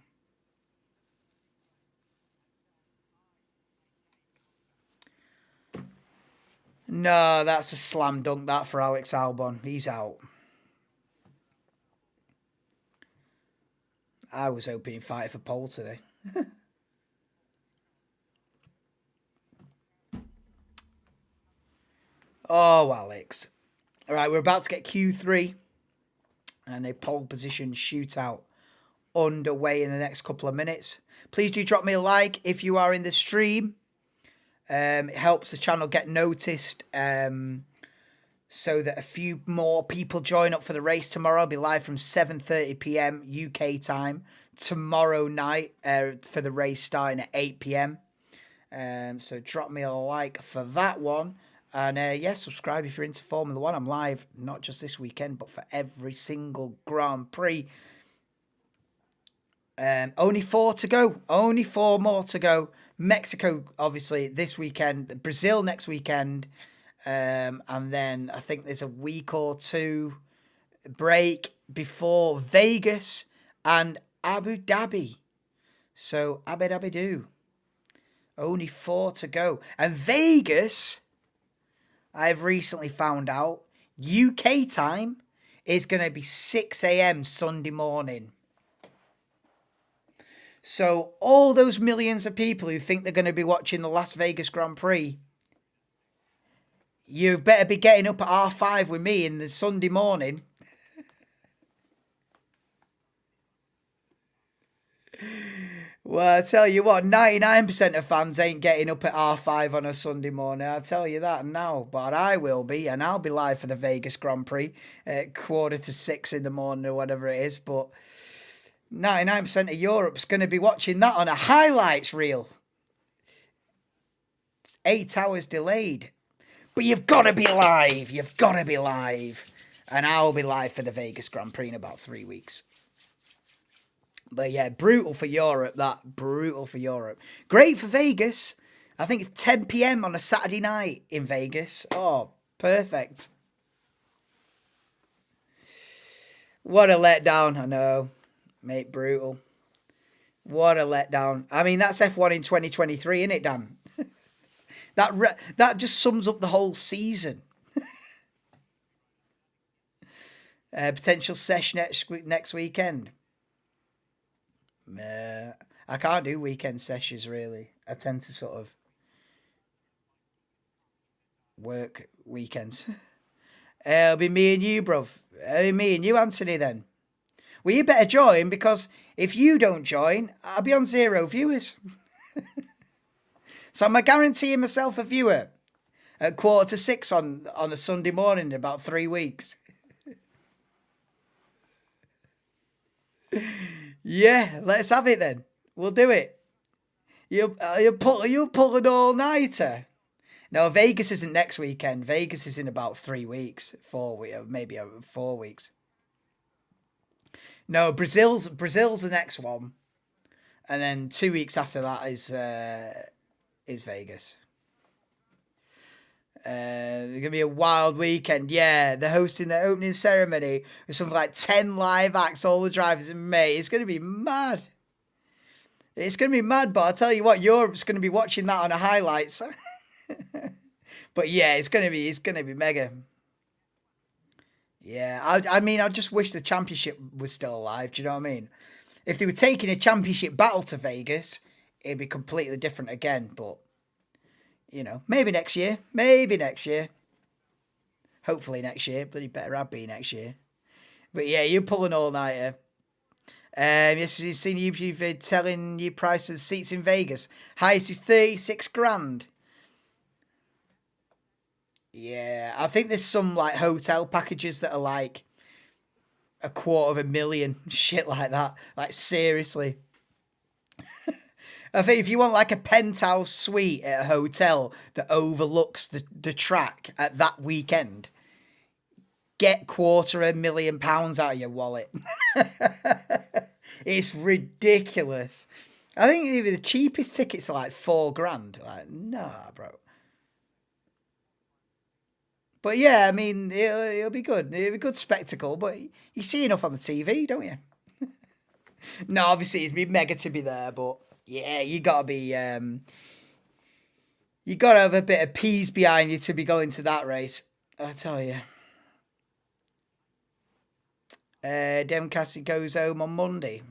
No, that's a slam dunk, that, for Alex Albon. He's out. I was hoping he'd fight for pole today. Oh, Alex. All right, we're about to get Q3 and a pole position shootout underway in the next couple of minutes. Please do drop me a like if you are in the stream. It helps the channel get noticed, so that a few more people join up for the race tomorrow. I'll be live from 7:30 p.m. UK time tomorrow night for the race starting at 8 p.m. So drop me a like for that one. And yeah, subscribe if you're into Formula One. I'm live not just this weekend, but for every single Grand Prix. Only 4 to go. Only 4 more to go. Mexico, obviously, this weekend. Brazil next weekend. And then I think there's a week or 2 break before Vegas and Abu Dhabi. So, Abu Dhabi do. Only 4 to go. And Vegas, I've recently found out, UK time is going to be 6 a.m. Sunday morning. So all those millions of people who think they're going to be watching the Las Vegas Grand Prix, you better be getting up at R5 with me in the Sunday morning. Well, I tell you what, 99% of fans ain't getting up at R5 on a Sunday morning. I'll tell you that now. But I will be, and I'll be live for the Vegas Grand Prix at 5:45 in the morning or whatever it is. But 99% of Europe's going to be watching that on a highlights reel. It's 8 hours delayed. But you've got to be live. You've got to be live. And I'll be live for the Vegas Grand Prix in about 3 weeks. But yeah, brutal for Europe, that. Brutal for Europe. Great for Vegas. I think it's 10 p.m. on a Saturday night in Vegas. Oh, perfect. What a letdown. I know. Mate, brutal. What a letdown. I mean, that's F1 in 2023, isn't it, Dan? That just sums up the whole season. Potential sesh next weekend. I can't do weekend sessions, really. I tend to sort of work weekends. It'll be me and you, bruv. It'll be me and you, Anthony, then. Well, you better join, because if you don't join, I'll be on 0 viewers. So I'm guaranteeing myself a viewer at 5:45 on a Sunday morning in about 3 weeks. Yeah, let's have it then. We'll do it. You'll pull an all-nighter. No, Vegas isn't next weekend. Vegas is in about 3 weeks, 4 weeks, maybe 4 weeks. No, Brazil's the next one, and then 2 weeks after that is Vegas. It's gonna be a wild weekend. Yeah, they're hosting the opening ceremony with something like 10 live acts, all the drivers in May. It's gonna be mad. It's gonna be mad, but I'll tell you what, Europe's gonna be watching that on the highlights. But yeah, it's gonna be mega. Yeah, I mean, I just wish the championship was still alive. Do you know what I mean? If they were taking a championship battle to Vegas, it'd be completely different again. But you know, maybe next year. Hopefully next year, but it better have been next year. But yeah, you're pulling all-nighter. Yes, you've seen you've telling you prices of seats in Vegas. Highest is 36 grand. Yeah, I think there's some like hotel packages that are like $250,000, shit like that. Like seriously. I think if you want like a penthouse suite at a hotel that overlooks the track at that weekend, get £250,000 out of your wallet. It's ridiculous. I think even the cheapest tickets are like 4 grand. Like, nah, bro. But yeah, I mean, it'll be good. It'll be a good spectacle, but you see enough on the TV, don't you? No, obviously it's been mega to be there, but yeah, you gotta be, you gotta have a bit of peas behind you to be going to that race. I tell you. Demcassi goes home on Monday.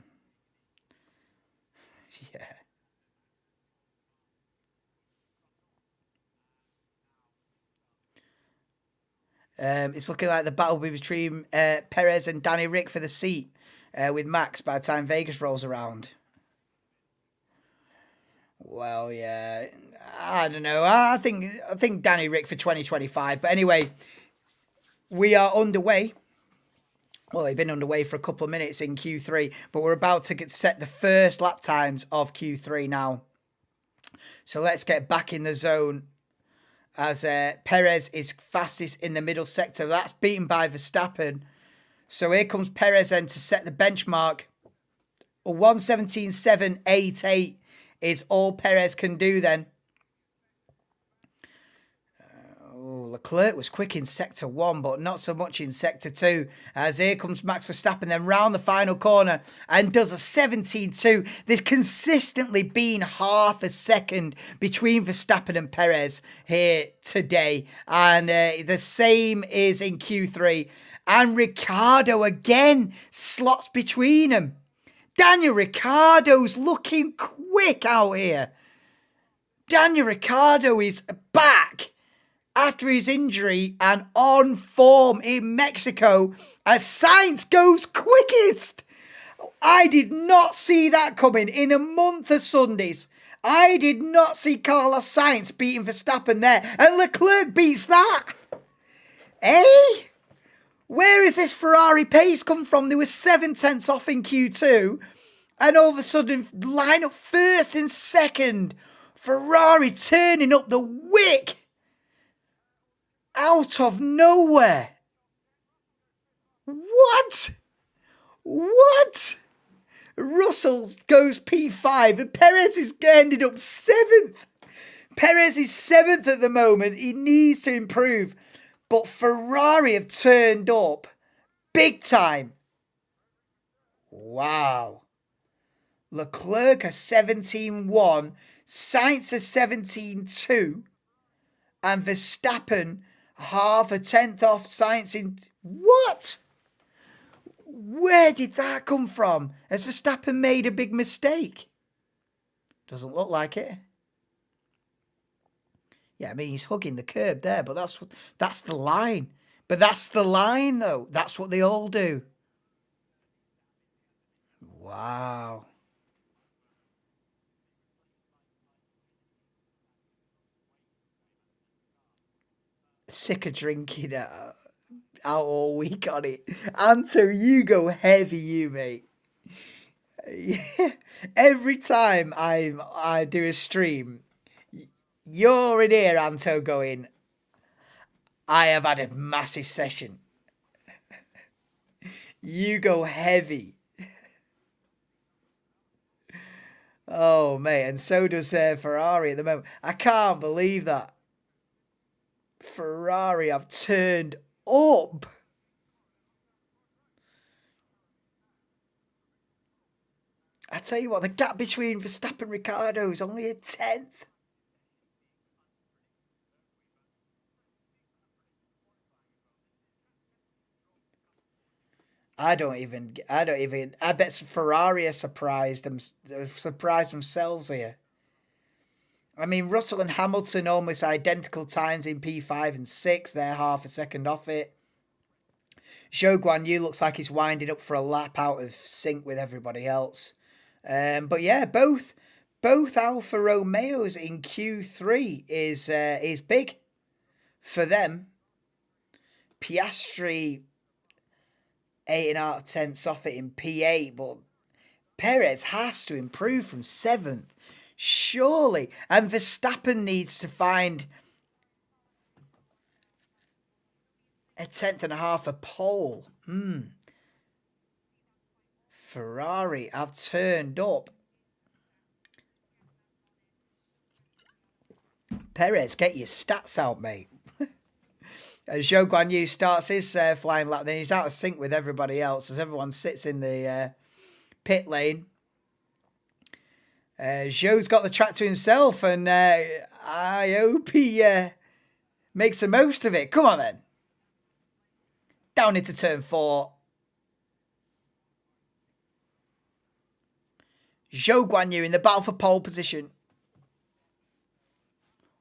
Yeah. It's looking like the battle will be between Perez and Danny Rick for the seat with Max by the time Vegas rolls around. Well, yeah, I don't know. I think Danny Rick for 2025. But anyway, we are underway. Well, we've been underway for a couple of minutes in Q3, but we're about to set the first lap times of Q3 now. So let's get back in the zone. As Perez is fastest in the middle sector. That's beaten by Verstappen. So here comes Perez then to set the benchmark. A 1:17.788 is all Perez can do then. Leclerc was quick in Sector 1, but not so much in Sector 2. As here comes Max Verstappen then round the final corner and does a 17.2. There's consistently been half a second between Verstappen and Perez here today. And the same is in Q3. And Ricciardo again slots between them. Daniel Ricciardo's looking quick out here. Daniel Ricciardo is back after his injury and on form in Mexico as Sainz goes quickest. I did not see that coming in a month of Sundays. I did not see Carlos Sainz beating Verstappen there, and Leclerc beats that. Eh? Where has this Ferrari pace come from? They were 7/10 off in Q2, and all of a sudden line up first and second. Ferrari turning up the wick out of nowhere. What? Russell goes P5 and Perez is ended up 7th. Perez is 7th at the moment. He needs to improve. But Ferrari have turned up big time. Wow. Leclerc a 17-1. Sainz a 17-2. And Verstappen half a tenth off Sainz in... What? Where did that come from? Has Verstappen made a big mistake? Doesn't look like it. Yeah, I mean, he's hugging the curb there, but that's the line. But that's the line, though. That's what they all do. Wow. Sick of drinking out all week on it. Anto, you go heavy, you, mate. Yeah. Every time I do a stream, you're in here, Anto, going, I have had a massive session. You go heavy. Oh, mate, and so does Ferrari at the moment. I can't believe that. Ferrari have turned up. I tell you what, the gap between Verstappen and Ricciardo is only a tenth. I bet Ferrari are surprised themselves here. I mean, Russell and Hamilton almost identical times in P5 and 6. They're half a second off it. Zhou Guanyu looks like he's winding up for a lap out of sync with everybody else. But yeah, both Alfa Romeos in Q3 is big for them. Piastri 8 out of 10 off it in P8, but Perez has to improve from 7th, surely. And Verstappen needs to find a 10th and a half a pole. Ferrari have turned up. Perez, get your stats out, mate. As Zhou Guanyu starts his flying lap, then he's out of sync with everybody else as everyone sits in the pit lane. Zhou's got the track to himself, and I hope he makes the most of it. Come on, then. Down into turn 4. Zhou Guanyu in the battle for pole position.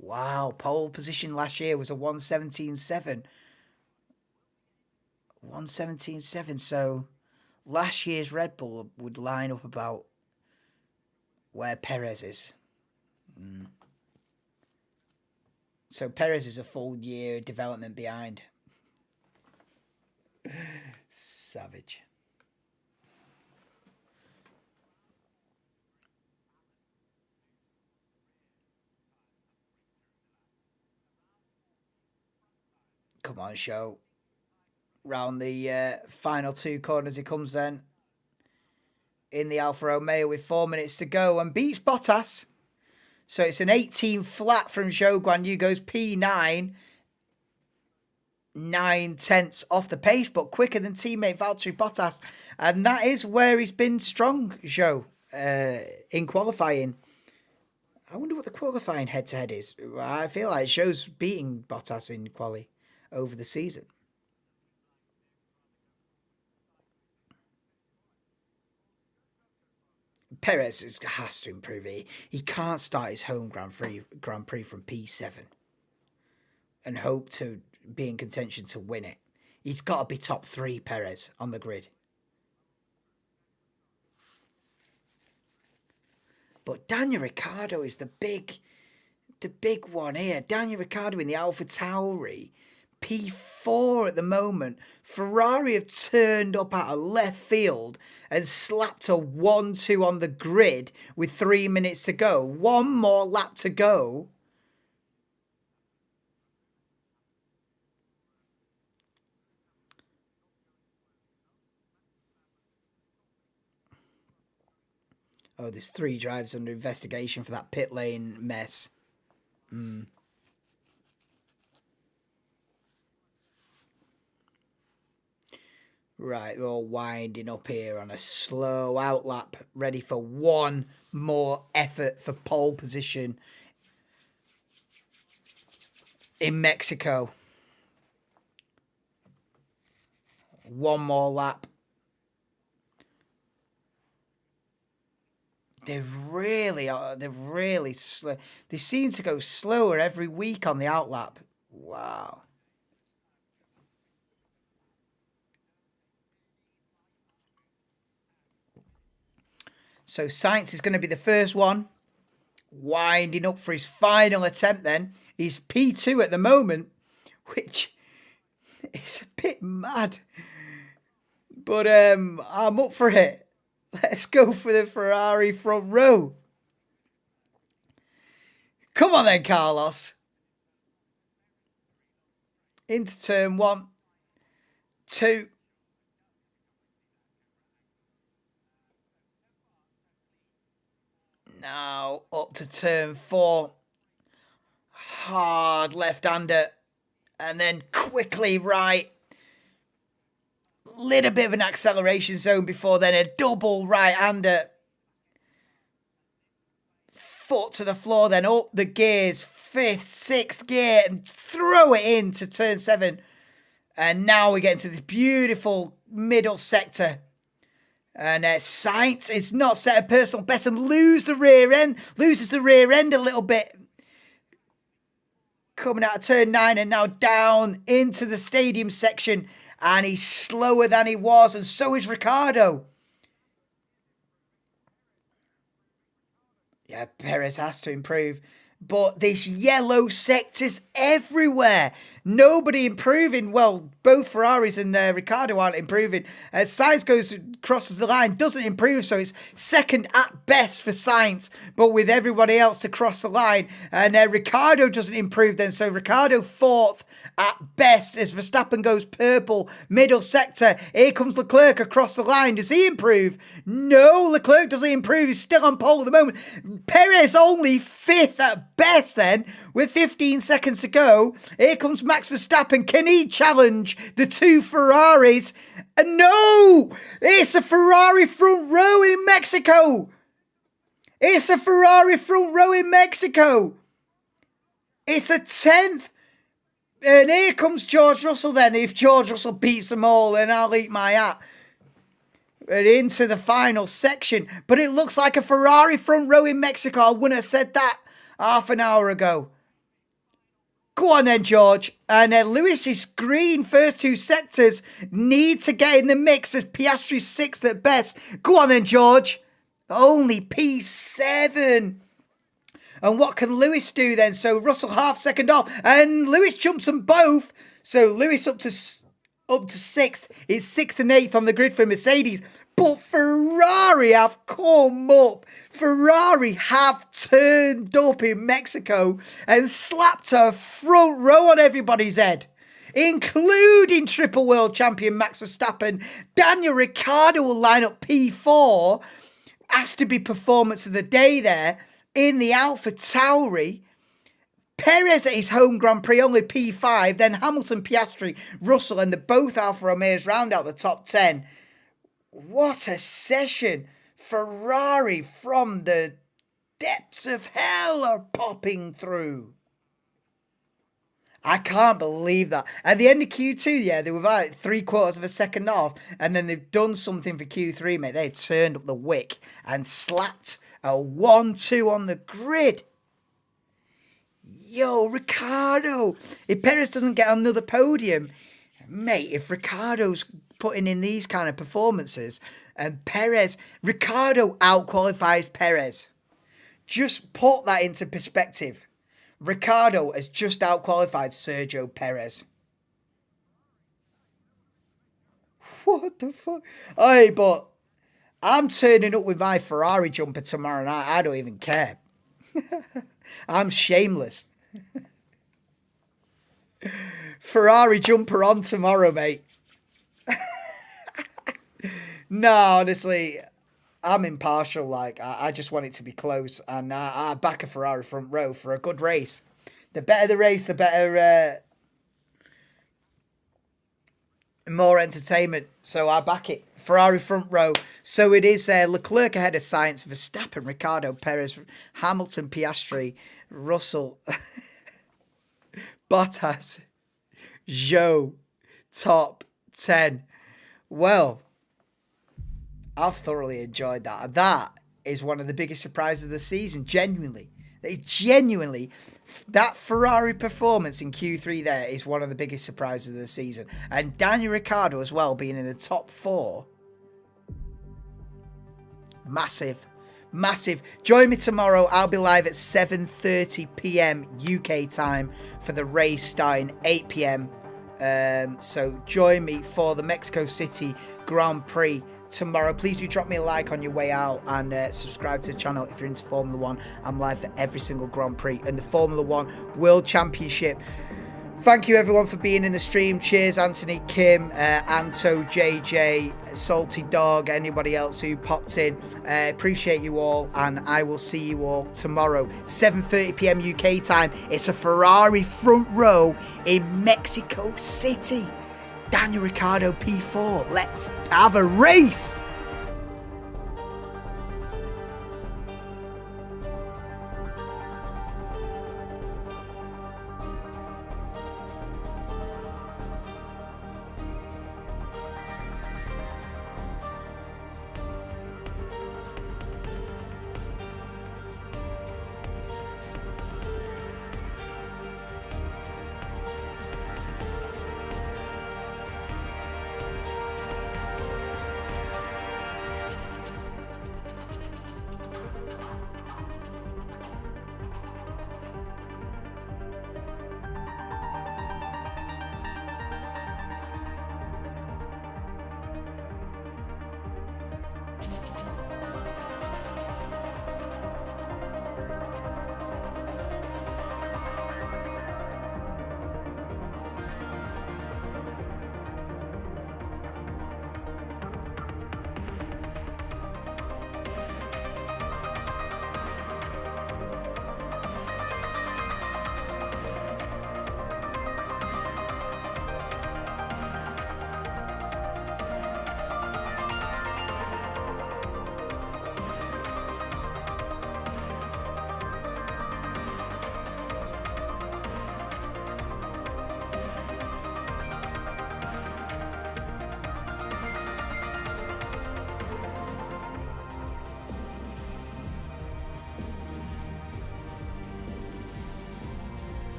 Wow, pole position last year was a 1:17.7. 1:17.7, so last year's Red Bull would line up about where Perez is. So Perez is a full year development behind. Savage. Come on, show. Round the final 2 corners he comes then. In the Alfa Romeo with 4 minutes to go and beats Bottas. So it's an 18 flat from Zhou Guanyu, goes P9. 9/10 off the pace, but quicker than teammate Valtteri Bottas. And that is where he's been strong, Zhou, in qualifying. I wonder what the qualifying head-to-head is. I feel like Zhou's beating Bottas in quali over the season. Perez has to improve it. He can't start his home Grand Prix from P7 and hope to be in contention to win it. He's got to be top 3, Perez, on the grid. But Daniel Ricciardo is the big one here. Daniel Ricciardo in the Alpha Tauri, P4 at the moment. Ferrari have turned up out of left field and slapped a 1-2 on the grid with 3 minutes to go. One more lap to go. Oh, there's 3 drivers under investigation for that pit lane mess. Right, we're all winding up here on a slow outlap, ready for one more effort for pole position in Mexico. One more lap. They really slow. They seem to go slower every week on the outlap. Wow. So Sainz is going to be the first one, winding up for his final attempt then. He's P2 at the moment, which is a bit mad. But I'm up for it. Let's go for the Ferrari front row. Come on then, Carlos. Into turn 1, 2. Now up to turn 4. Hard left-hander. And then quickly right. Little bit of an acceleration zone before then a double right-hander. Foot to the floor, then up the gears. 5th, 6th gear and throw it into turn 7. And now we get into this beautiful middle sector. And Sainz is not set a personal best and loses the rear end a little bit. Coming out of turn 9 and now down into the stadium section. And he's slower than he was, and so is Ricciardo. Yeah, Perez has to improve. But there's yellow sectors everywhere. Nobody improving. Well, both Ferraris and Ricciardo aren't improving. Sainz crosses the line, doesn't improve, so it's second at best for Sainz, but with everybody else to cross the line. And Ricciardo doesn't improve then, so Ricciardo 4th at best as Verstappen goes purple, middle sector. Here comes Leclerc across the line. Does he improve? No, Leclerc doesn't improve. He's still on pole at the moment. Perez only 5th at best then, with 15 seconds to go. Here comes Max Verstappen. Can he challenge the two Ferraris? No! It's a Ferrari front row in Mexico. It's a Ferrari front row in Mexico. It's a 10th. And here comes George Russell then. If George Russell beats them all, then I'll eat my hat. And into the final section. But it looks like a Ferrari front row in Mexico. I wouldn't have said that half an hour ago. Go on then, George. And Lewis's green first 2 sectors need to get in the mix as Piastri's 6th at best. Go on then, George. Only P7. And what can Lewis do then? So Russell half second off. And Lewis jumps them both. So Lewis up to 6th. It's 6th and 8th on the grid for Mercedes. But Ferrari have come up. Ferrari have turned up in Mexico and slapped a front row on everybody's head, including triple world champion Max Verstappen. Daniel Ricciardo will line up P4. Has to be performance of the day there in the Alpha Tauri. Perez at his home Grand Prix, only P5. Then Hamilton, Piastri, Russell, and the both Alfa Romeos round out the top 10. What a session. Ferrari from the depths of hell are popping through. I can't believe that. At the end of Q2, yeah, they were about 3/4 of a second off. And then they've done something for Q3, mate. They turned up the wick and slapped a 1-2 on the grid. Yo, Ricciardo. If Perez doesn't get another podium, mate, if Ricciardo's putting in these kind of performances and Ricciardo outqualifies Perez. Just put that into perspective. Ricciardo has just outqualified Sergio Perez. What the fuck? Hey, but I'm turning up with my Ferrari jumper tomorrow night. I don't even care. I'm shameless. Ferrari jumper on tomorrow, mate. No, honestly, I'm impartial. Like, I just want it to be close. And I back a Ferrari front row for a good race. The better the race, the better, more entertainment. So I back it. Ferrari front row. So it is Leclerc ahead of Sainz, Verstappen, Ricardo, Perez, Hamilton, Piastri, Russell, Bottas, Zhou, top 10. Well, I've thoroughly enjoyed that. That is one of the biggest surprises of the season, genuinely. That Ferrari performance in Q3 there is one of the biggest surprises of the season. And Daniel Ricciardo as well being in the top 4. Massive. Join me tomorrow. I'll be live at 7:30 p.m. UK time for the race starting 8 p.m. So join me for the Mexico City Grand Prix tomorrow. Please do drop me a like on your way out and subscribe to the channel if you're into Formula 1. I'm live for every single Grand Prix and the Formula 1 World Championship. Thank you everyone for being in the stream. Cheers Anthony, Kim, Anto, JJ, Salty Dog, anybody else who popped in. Appreciate you all and I will see you all tomorrow. 7:30 p.m. UK time. It's a Ferrari front row in Mexico City. Daniel Ricciardo P4. Let's have a race.